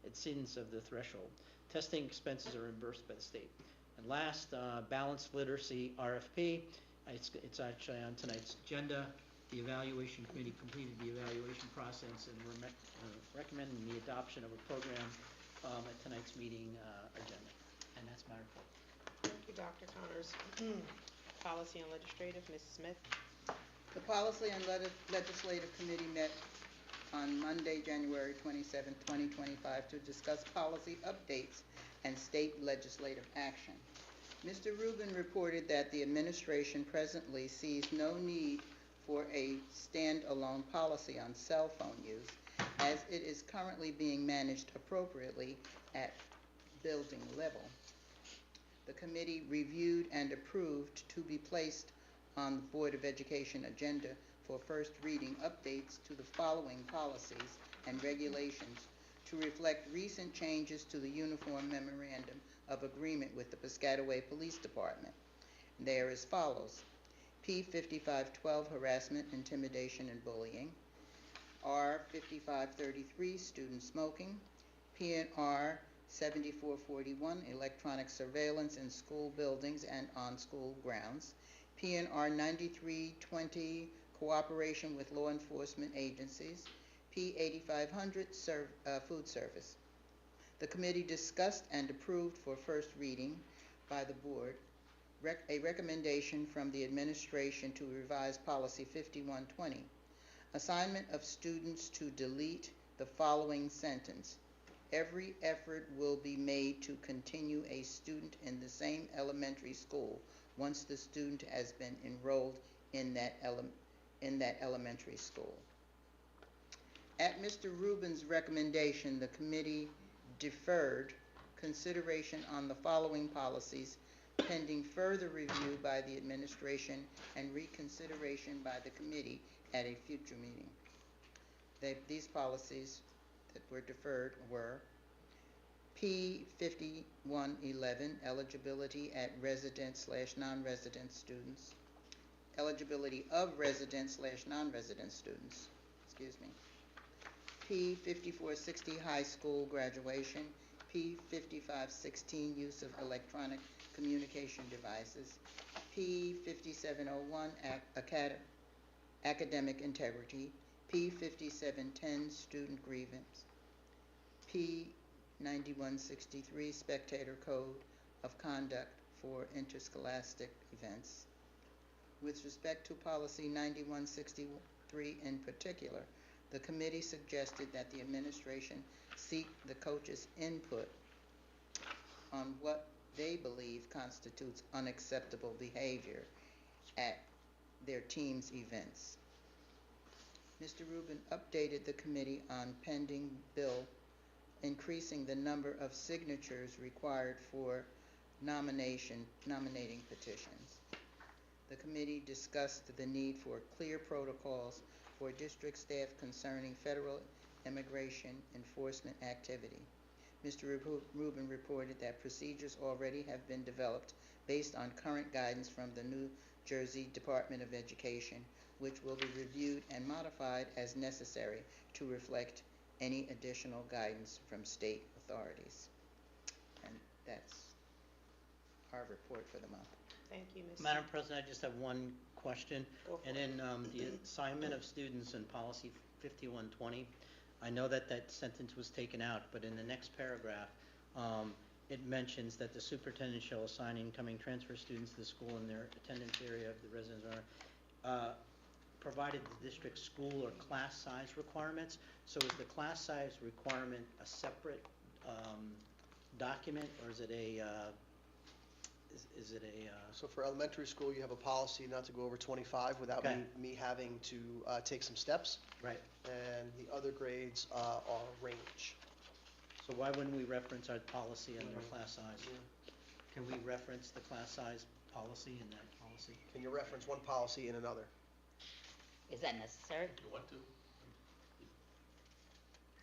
exceedance of the threshold. Testing expenses are reimbursed by the state. And last, balanced literacy RFP. It's actually on tonight's agenda. The evaluation committee completed the evaluation process and we're recommending the adoption of a program at tonight's meeting agenda. And that's my report. Thank you, Dr. Connors. Policy and Legislative, Ms. Smith. The Policy and Legislative Committee met on Monday, January 27, 2025, to discuss policy updates and state legislative action. Mr. Rubin reported that the administration presently sees no need for a standalone policy on cell phone use, as it is currently being managed appropriately at building level. The committee reviewed and approved to be placed on the Board of Education agenda for first reading updates to the following policies and regulations to reflect recent changes to the Uniform Memorandum of Agreement with the Piscataway Police Department. They are as follows: P5512, harassment, intimidation, and bullying; R5533, student smoking; PNR 7441, electronic surveillance in school buildings and on school grounds; PNR 9320, cooperation with law enforcement agencies; P8500, food service. The committee discussed and approved for first reading by the board a recommendation from the administration to revise policy 5120, assignment of students, to delete the following sentence: every effort will be made to continue a student in the same elementary school once the student has been enrolled in that elementary school. At Mr. Rubin's recommendation, the committee deferred consideration on the following policies pending further review by the administration and reconsideration by the committee at a future meeting. These policies that were deferred were P 5111, eligibility at resident/non-resident students, eligibility of resident/non-resident students, excuse me. P 5460, high school graduation. P 5516, use of electronic communication devices. P 5701, academic integrity. P 5710, student grievance. P 9163, spectator code of conduct for interscholastic events. With respect to policy 9163 in particular, the committee suggested that the administration seek the coaches' input on what they believe constitutes unacceptable behavior at their team's events. Mr. Rubin updated the committee on pending bill increasing the number of signatures required for nominating petitions. The committee discussed the need for clear protocols for district staff concerning federal immigration enforcement activity. Mr. Rubin reported that procedures already have been developed based on current guidance from the New Jersey Department of Education, which will be reviewed and modified as necessary to reflect any additional guidance from state authorities. And that's our report for the month. Thank you, Ms. Madam President, I just have one question. Go for And it. in the assignment of students in policy 5120, I know that that sentence was taken out, but in the next paragraph, it mentions that the superintendent shall assign incoming transfer students to the school in their attendance area of the residence area, provided the district's school or class size requirements. So is the class size requirement a separate document, or is it a So for elementary school, you have a policy not to go over 25 without Okay. me having to take some steps. Right. And the other grades are range. So why wouldn't we reference our policy and their class size? Can we reference the class size policy in that policy? Can you reference one policy in another? Is that necessary? You want to?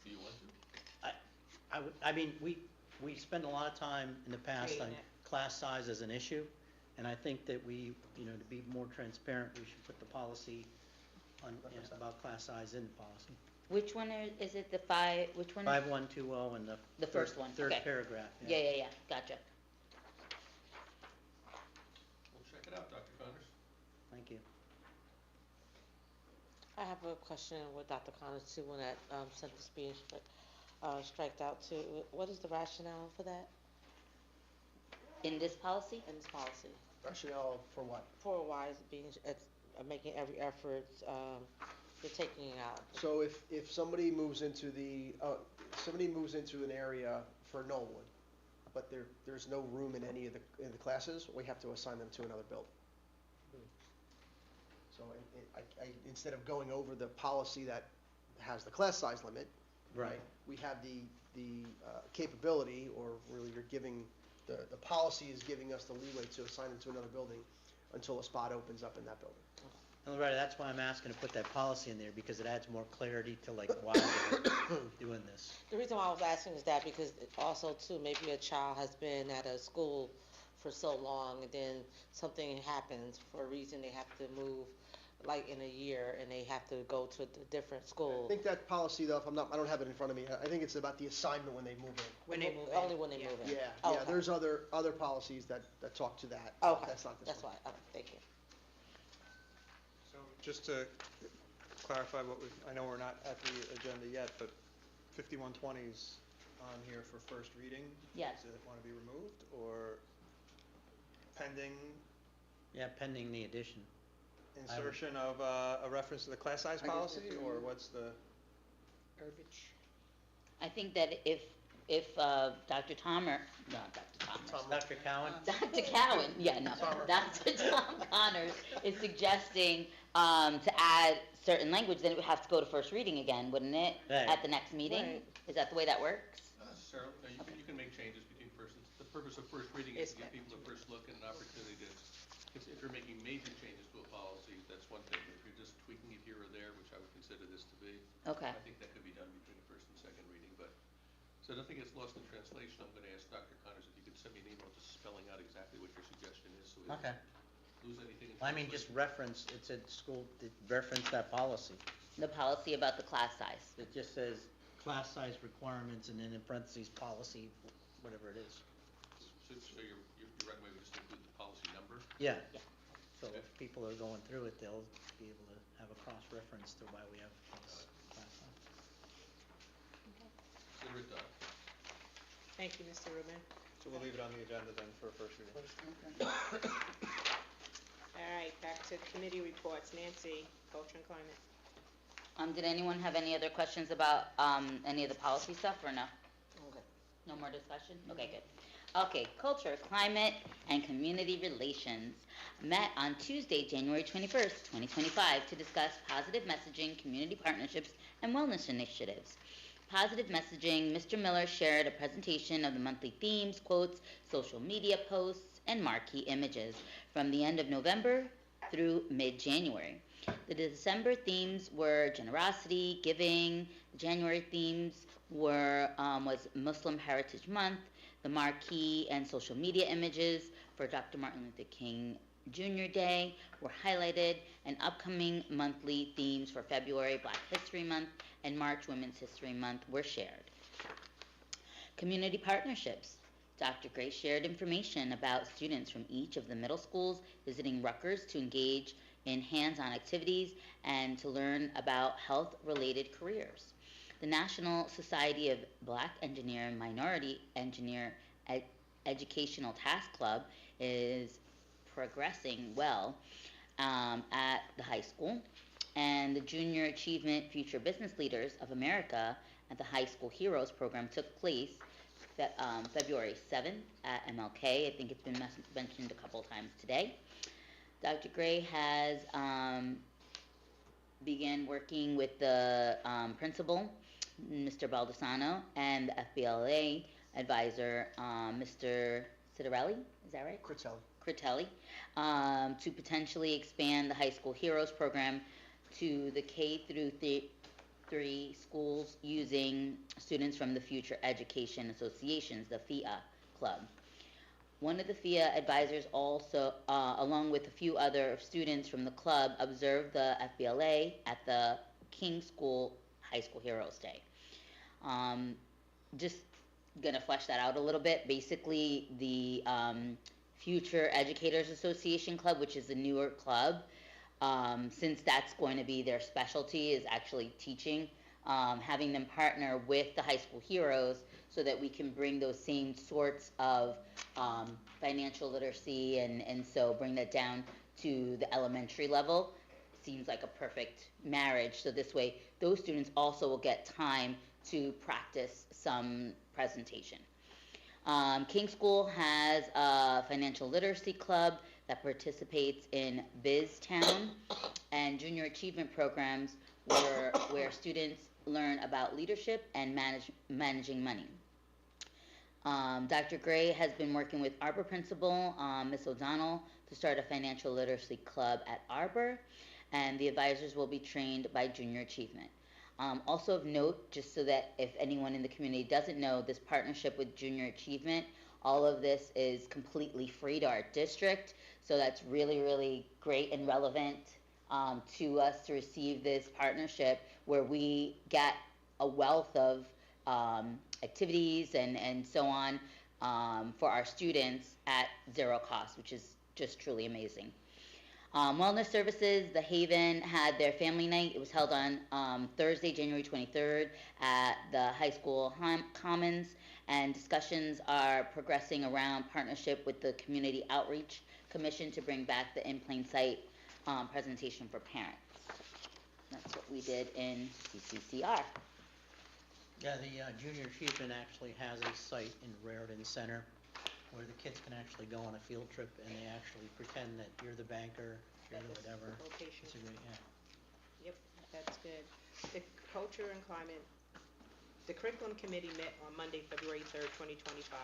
Do you want to? I mean, we spend a lot of time in the past on Creating it. class size as an issue, and I think that we, to be more transparent, we should put the policy on, about class size in the policy. Which one is it, which one? 5120 and The first one, third okay. paragraph. Yeah, gotcha. We'll check it out, Dr. Connors. Thank you. I have a question with Dr. Connors too, when that sentence being striked out too. What is the rationale for that, In this policy? in this policy? Rationale for what? For why is it being, making every effort, you're taking it out? So if somebody moves into an area for Knollwood, but there's no room in any of the classes, we have to assign them to another building. So I instead of going over the policy that has the class size limit, right, we have the capability, or really you're giving, the policy is giving us the leeway to assign them to another building until a spot opens up in that building. And Loretta, that's why I'm asking to put that policy in there, because it adds more clarity to like why they're doing this. The reason why I was asking is that because also too, maybe a child has been at a school for so long, and then something happens for a reason, they have to move like in a year, and they have to go to a different school. I think that policy, though, I don't have it in front of me, I think it's about the assignment when they move in. When they move in. Only when they move in. Yeah, Okay. there's other policies that talk to that. Okay, That's not this that's one. why, thank you. So just to clarify I know we're not at the agenda yet, but 5120's on here for first reading. Yes. Does it want to be removed, or pending Yeah, pending the addition. insertion of a reference to the class size I guess policy, if you- or what's the? Verbiage. I think that if Dr. Thomas, Dr. Cowan? Dr. Cowan, yeah, no, Dr. Tom Connors is suggesting to add certain language, then it would have to go to first reading again, wouldn't it? Right. At the next meeting? Right. Is that the way that works? Not necessarily. No, you can make changes between persons. The purpose of first reading is to give people a first look and an you're making major changes to a policy, that's one thing. If you're just tweaking it here or there, which I would consider this to be, Okay. I think that could be done between the first and second reading, but, so nothing gets lost in translation. I'm gonna ask Dr. Connors if you could send me an email just spelling out exactly what your suggestion is, so we Okay. don't lose anything in I mean, just translation. reference, it said school, reference that policy. The policy about the class size. It just says class size requirements and then in parentheses, policy, whatever it is. So you're right, we just include the policy number? Yeah. Yeah. So if people are going through it, they'll be able to have a cross-reference to why we have this class size. Consider it done. Thank you, Mr. Rubin. So we'll leave it on the agenda then for first reading. All right, back to committee reports. Nancy, Culture and Climate. Did anyone have any other questions about, any of the policy stuff or no? Okay. No more discussion? Okay, good. Okay, Culture, Climate, and Community Relations met on Tuesday, January 21st, 2025 to discuss positive messaging, community partnerships, and wellness initiatives. Positive messaging, Mr. Miller shared a presentation of the monthly themes, quotes, social media posts, and marquee images from the end of November through mid-January. The December themes were generosity, giving. The January themes was Muslim Heritage Month. The marquee and social media images for Dr. Martin Luther King Jr. Day were highlighted, and upcoming monthly themes for February, Black History Month, and March, Women's History Month, were shared. Community partnerships. Dr. Gray shared information about students from each of the middle schools visiting Rutgers to engage in hands-on activities and to learn about health-related careers. The National Society of Black Engineer and Minority Engineer Educational Task Club is progressing well at the high school, and the Junior Achievement Future Business Leaders of America at the High School Heroes program took place February 7th at MLK. I think it's been mentioned a couple times today. Dr. Gray has began working with the principal, Mr. Baldessano, and the FBLA advisor, Mr. Citarelli, is that right? Critelli, to potentially expand the High School Heroes program to the K through 3 schools using students from the Future Education Associations, the FIA Club. One of the FIA advisors also, along with a few other students from the club, observed the FBLA at the King School High School Heroes Day. Just gonna flesh that out a little bit. Basically, the Future Educators Association Club, which is a newer club, since that's going to be their specialty, is actually teaching, having them partner with the High School Heroes so that we can bring those same sorts of financial literacy and so bring that down to the elementary level. Seems like a perfect marriage, so this way those students also will get time to practice some presentation. King School has a financial literacy club that participates in BizTown and junior achievement programs where students learn about leadership and managing money. Dr. Gray has been working with Arbor principal, Ms. O'Donnell, to start a financial literacy club at Arbor, and the advisors will be trained by Junior Achievement. Also of note, just so that if anyone in the community doesn't know, this partnership with Junior Achievement, all of this is completely free to our district, so that's really, really great and relevant to us to receive this partnership where we get a wealth of activities and so on for our students at zero cost, which is just truly amazing. Wellness Services, The Haven had their family night. It was held on Thursday, January 23rd at the high school commons, and discussions are progressing around partnership with the Community Outreach Commission to bring back the in plain sight presentation for parents. That's what we did in CCCR. Yeah, the Junior Achievement actually has a site in Raritan Center where the kids can actually go on a field trip and they actually pretend that you're the banker, you're the whatever. Location. It's a great, yeah. Yep, that's good. The Culture and Climate The curriculum committee met on Monday, February 3rd, 2025,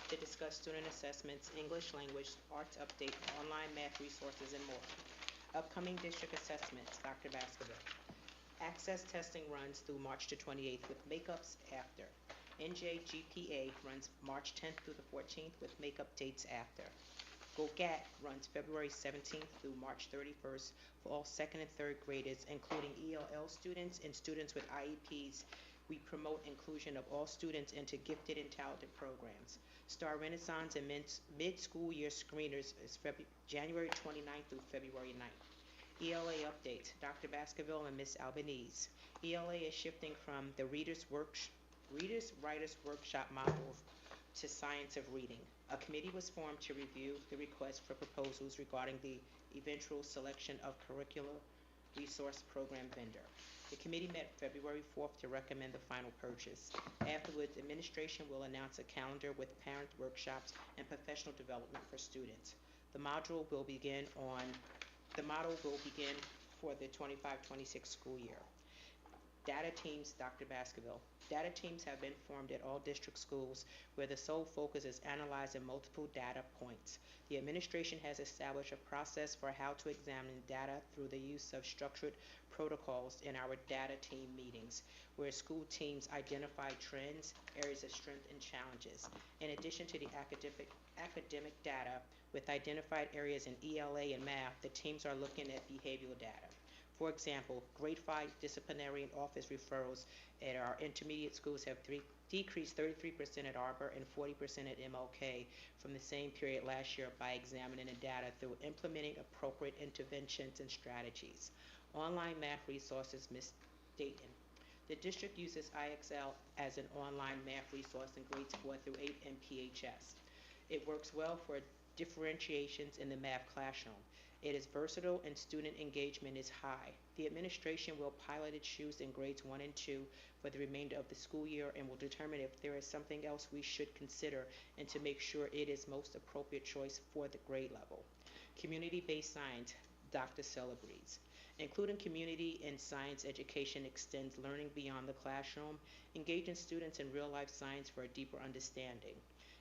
to discuss student assessments, English language, arts update, online math resources, and more. Upcoming district assessments, Dr. Baskerville. Access testing runs through March the 28th with makeups after. NJGPA runs March 10th through the 14th with makeup dates after. GOGAT runs February 17th through March 31st for all second and third graders, including ELL students and students with IEPs. We promote inclusion of all students into gifted and talented programs. Star Renaissance and mid-school year screeners is January 29th through February 9th. ELA updates, Dr. Baskerville and Ms. Albanese. ELA is shifting from the Readers Writers Workshop module to Science of Reading. A committee was formed to review the request for proposals regarding the eventual selection of curricular resource program vendor. The committee met February 4th to recommend the final purchase. Afterwards, administration will announce a calendar with parent workshops and professional development for students. The model will begin for the 25-26 school year. Data teams, Dr. Baskerville. Data teams have been formed at all district schools where the sole focus is analyzing multiple data points. The administration has established a process for how to examine data through the use of structured protocols in our data team meetings, where school teams identify trends, areas of strength, and challenges. In addition to the academic data, with identified areas in ELA and math, the teams are looking at behavioral data. For example, grade 5 disciplinary and office referrals at our intermediate schools have decreased 33% at Arbor and 40% at MLK from the same period last year by examining the data through implementing appropriate interventions and strategies. Online math resources, Ms. Dayton. The district uses IXL as an online math resource in grades 4 through 8 and PHS. It works well for differentiations in the math classroom. It is versatile and student engagement is high. The administration will pilot its use in grades 1 and 2 for the remainder of the school year and will determine if there is something else we should consider and to make sure it is most appropriate choice for the grade level. Community-based science, Dr. Celebrezze. Including community and science education extends learning beyond the classroom, engaging students in real-life science for a deeper understanding.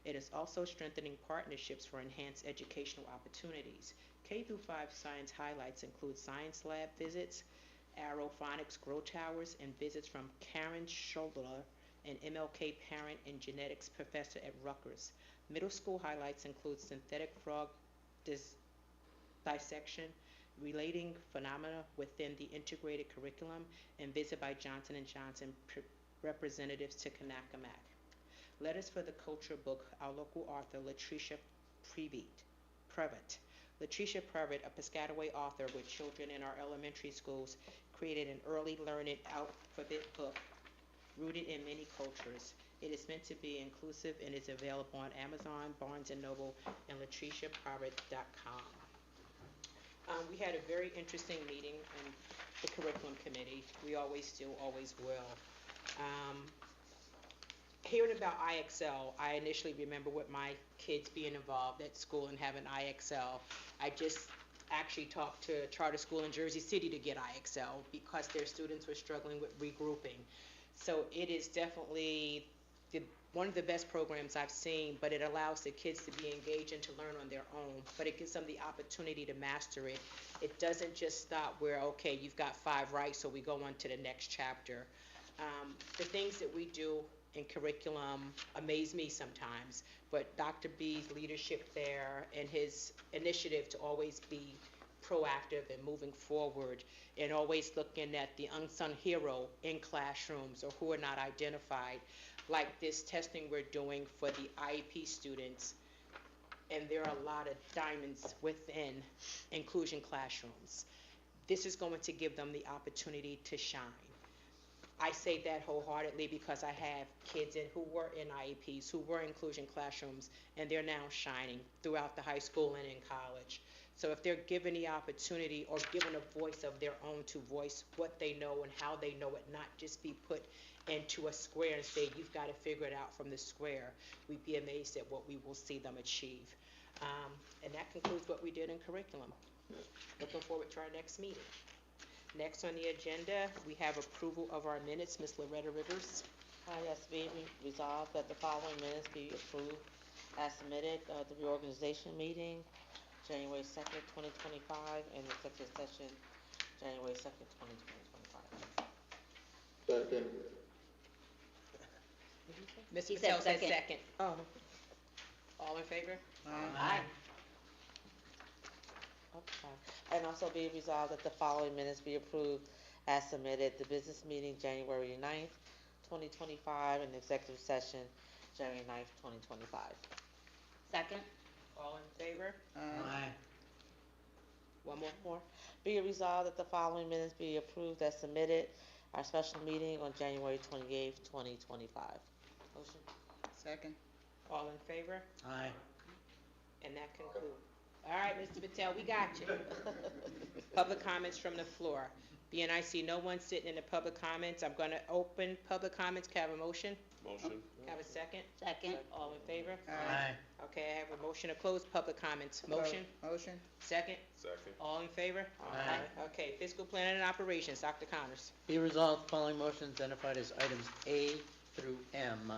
It is also strengthening partnerships for enhanced educational opportunities. K-5 science highlights include science lab visits, aerophonics grow towers, and visits from Karen Scholler, an MLK parent and genetics professor at Rutgers. Middle school highlights include synthetic frog dissection, relating phenomena within the integrated curriculum, and visit by Johnson & Johnson representatives to Kanakamak. Letters for the Culture book, our local author, Latricia Previtt. Latricia Previtt, a Piscataway author with children in our elementary schools, created an early learning alphabet book rooted in many cultures. It is meant to be inclusive and is available on Amazon, Barnes & Noble, and latriciaprevitt.com. We had a very interesting meeting in the curriculum committee. We always do, always will. Hearing about IXL, I initially remember with my kids being involved at school and having IXL. I just actually talked to a charter school in Jersey City to get IXL because their students were struggling with regrouping. So it is definitely one of the best programs I've seen, but it allows the kids to be engaged and to learn on their own, but it gives them the opportunity to master it. It doesn't just stop where, okay, you've got 5 right, so we go on to the next chapter. The things that we do in curriculum amaze me sometimes, but Dr. B's leadership there and his initiative to always be proactive and moving forward and always looking at the unsung hero in classrooms or who are not identified, like this testing we're doing for the IEP students, and there are a lot of diamonds within inclusion classrooms. This is going to give them the opportunity to shine. I say that wholeheartedly because I have kids who were in IEPs, who were inclusion classrooms, and they're now shining throughout the high school and in college. So if they're given the opportunity or given a voice of their own to voice what they know and how they know it, not just be put into a square and say, you've got to figure it out from the square, we'd be amazed at what we will see them achieve. And that concludes what we did in curriculum. Looking forward to our next meeting. Next on the agenda, we have approval of our minutes. Ms. Loretta Rivers. Yes, be resolved that the following minutes be approved as submitted, the reorganization meeting, January 2nd, 2025, and the executive session, January 2nd, 2025. Second. Mr. He said Patel said second. second. Oh. All in favor? Aye. Okay. And also be resolved that the following minutes be approved as submitted, the business meeting, January 9th, 2025, and the executive session, January 9th, 2025. Second? All in favor? Aye. One more? Be it resolved that the following minutes be approved as submitted, our special meeting on January 28th, 2025. Motion? Second. All in favor? Aye. And that concludes. All right, Mr. Patel, we got you. Public comments from the floor. Being I see no one sitting in the public comments, I'm gonna open public comments. Can I have a motion? Motion. Can I have a second? Second. All in favor? Aye. Okay, I have a motion to close public comments. Motion? Motion. Second? Second. All in favor? Aye. Okay, fiscal planning and operations, Dr. Connors. Be resolved, the following motions identified as items A through M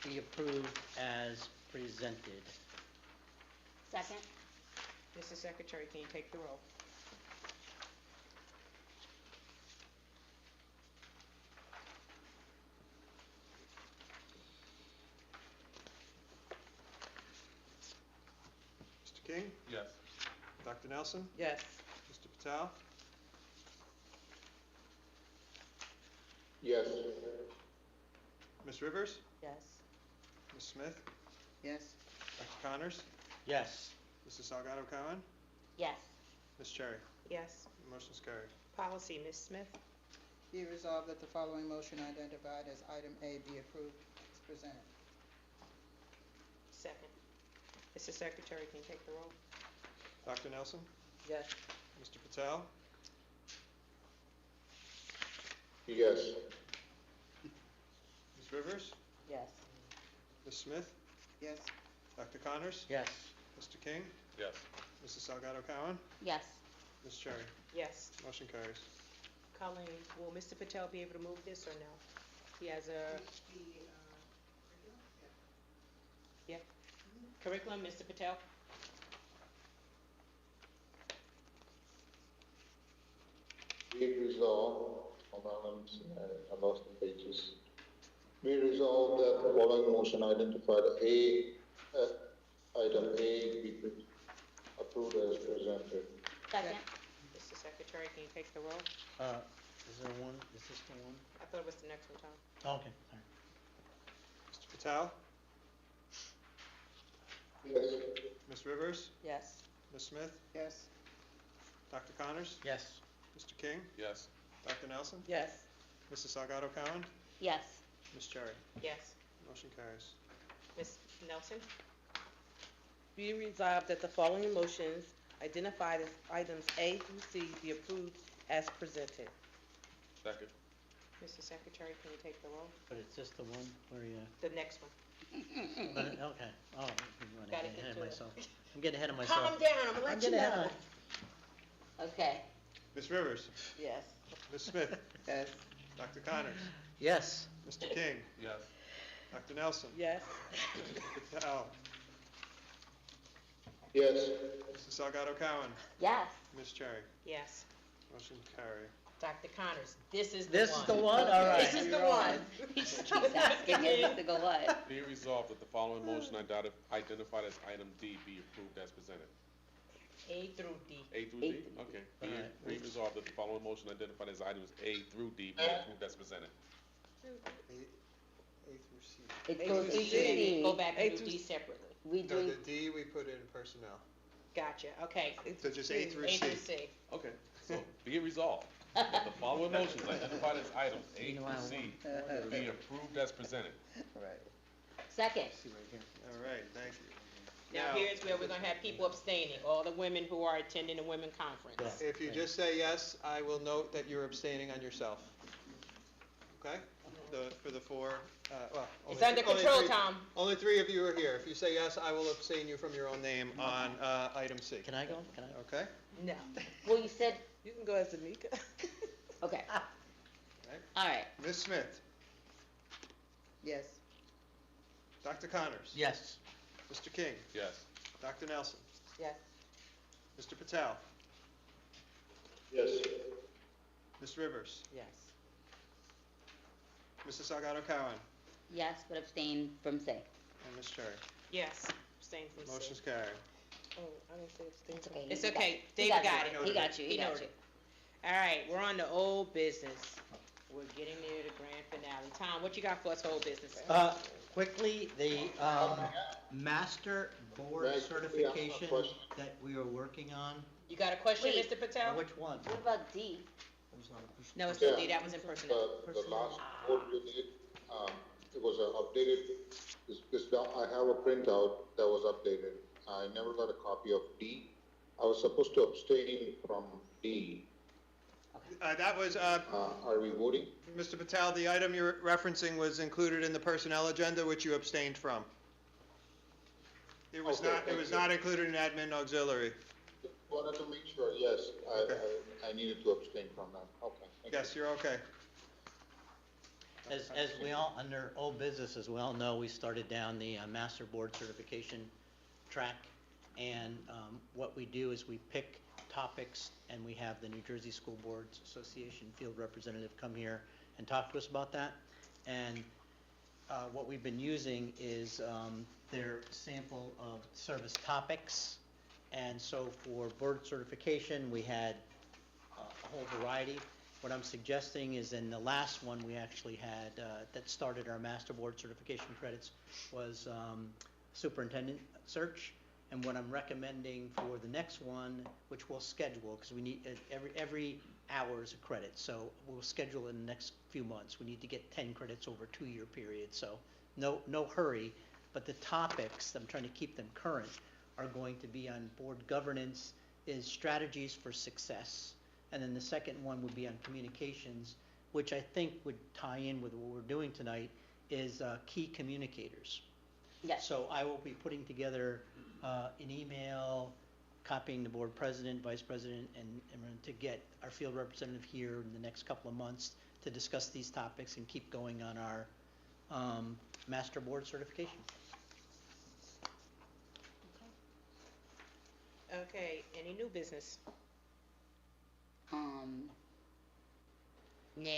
be approved as presented. Second? Mr. Secretary, can you take the roll? Mr. King? Yes. Dr. Nelson? Yes. Mr. Patel? Yes. Ms. Rivers? Yes. Ms. Smith? Yes. Dr. Connors? Yes. Mrs. Salgado Cowan? Yes. Ms. Cherry? Yes. Motion's carried. Policy, Ms. Smith. Be resolved that the following motion identified as item A be approved as presented. Second. Mr. Secretary, can you take the roll? Dr. Nelson? Yes. Mr. Patel? Yes. Ms. Rivers? Yes. Ms. Smith? Yes. Dr. Connors? Yes. Mr. King? Yes. Mrs. Salgado Cowan? Yes. Ms. Cherry? Yes. Motion carries. Colleen, will Mr. Patel be able to move this or no? He has a... Yeah. Curriculum, Mr. Patel? Be it resolved, hold on, let me see, I lost the pages. Be it resolved that the following motion identified item A be approved as presented. Second? Mr. Secretary, can you take the roll? Is there one, is this the one? I thought it was the next one, Tom. Oh, okay, all right. Mr. Patel? Yes. Ms. Rivers? Yes. Ms. Smith? Yes. Dr. Connors? Yes. Mr. King? Yes. Dr. Nelson? Yes. Mrs. Salgado Cowan? Yes. Ms. Cherry? Yes. Motion carries. Ms. Nelson? Be resolved that the following motions identified as items A through C be approved as presented. Second. Mr. Secretary, can you take the roll? But it's just the one where you, The next one. okay, oh, I'm Gotta getting get ahead of to it. myself. I'm getting ahead of myself. Calm down, I'm gonna let you getting ahead know. of- Okay. Ms. Rivers? Yes. Ms. Smith? Yes. Dr. Connors? Yes. Mr. King? Yes. Dr. Nelson? Yes. Mr. Patel? Yes. Mrs. Salgado Cowan? Yes. Ms. Cherry? Yes. Motion carried. Dr. Connors, this is the one. This is the one, all right. This is the one. He just keeps asking us to go what? Be it resolved that the following motion identified as item D be approved as presented. A through D. A through D? Okay. Be it resolved that the following motion identified as items A through D be approved as presented. A through C. It goes A through D. Go back and do D separately. We No, doing, the D we put in personnel. Gotcha, okay. So just A through A C. through C. Okay, so be it resolved that the following motions identified as items A through C be approved as presented. Right. second? See right here. All right, thank you. Now, here's where we're gonna have people abstaining, all the women who are attending the women conference. If you just say yes, I will note that you're abstaining on yourself. Okay? For the four, well. It's only under only control, three- Tom. Only three of you are here. If you say yes, I will abstain you from your own name on item C. Can I go? Can I? Okay? No. Well, you said, You can go as Anika. okay. All right. Ms. Smith, Yes. Dr. Connors, Yes. Mr. King, Yes. Dr. Nelson, Yes. Mr. Patel, Yes. Ms. Rivers, Yes. Mrs. Salgado Cowan, Yes, but abstain from say. and Ms. Cherry. Yes. Abstain from C. Motion's carried. Oh, I didn't say abstain. It's okay. It's He okay. got- David he got you. it. He got you, he got noted you. it. All right, we're on to old business. We're getting near the grand finale. Tom, what you got for us, old business? Quickly, the master board Right, certification question. that we are working on. You got a question, Wait. Mr. Patel? Which one? What about D? No, it's Yeah. not D, that was in personnel. The last board we did, it was updated, I have a printout that was updated. I never got a copy of D. I was supposed to abstain from D. That was, Are we voting? Mr. Patel, the item you're referencing was included in the personnel agenda, which you abstained from. It was Okay, not, it thank was you. not included in admin auxiliary. Wanted to make sure, yes, I needed to abstain from that. Okay. thank you. Yes, you're okay. As we all, under old business, as we all know, we started down the master board certification track. And what we do is we pick topics, and we have the New Jersey School Boards Association field representative come here and talk to us about that. And what we've been using is their sample of service topics. And so for board certification, we had a whole variety. What I'm suggesting is in the last one we actually had, that started our master board certification credits, was superintendent search. And what I'm recommending for the next one, which we'll schedule, because we need, every hour is a credit, so we'll schedule in the next few months. We need to get 10 credits over a 2-year period, so no hurry. But the topics, I'm trying to keep them current, are going to be on board governance, is strategies for success. And then the second one would be on communications, which I think would tie in with what we're doing tonight, is key communicators. Yes. So I will be putting together an email, copying the board president, vice president, and to get our field representative here in the next couple of months to discuss these topics and keep going on our master board certification. Okay, any new business? Nah.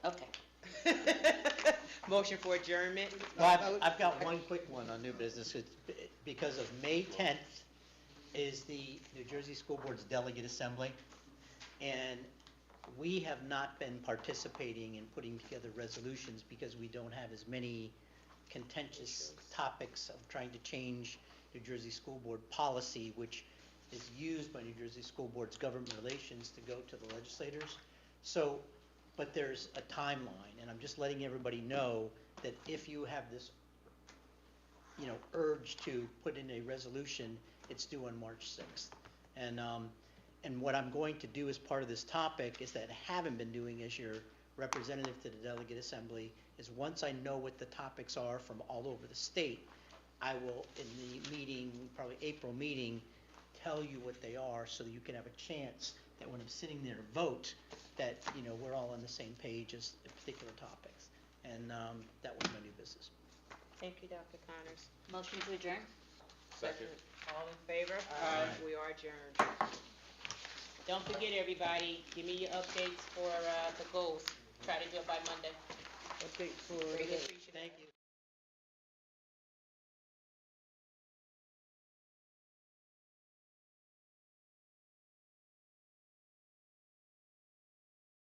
Okay. Motion for adjournment? Well, I've got one quick one on new business. It's because of May 10th is the New Jersey School Board's Delegate Assembly. And we have not been participating in putting together resolutions because we don't have as many contentious topics of trying to change New Jersey School Board policy, which is used by New Jersey School Board's government relations to go to the legislators. So, but there's a timeline, and I'm just letting everybody know that if you have this, urge to put in a resolution, it's due on March 6th. And what I'm going to do as part of this topic is that I haven't been doing as your representative to the Delegate Assembly, is once I know what the topics are from all over the state, I will, in the meeting, probably April meeting, tell you what they are so that you can have a chance that when I'm sitting there to vote, that, we're all on the same page as particular topics. And that was my new business. Thank you, Dr. Connors. Motion to adjourn? Second. All in favor? Aye. We are adjourned. Don't forget, everybody, give me your updates for the goals. Try to do it by Monday. Update for. Greatly appreciated. Thank you.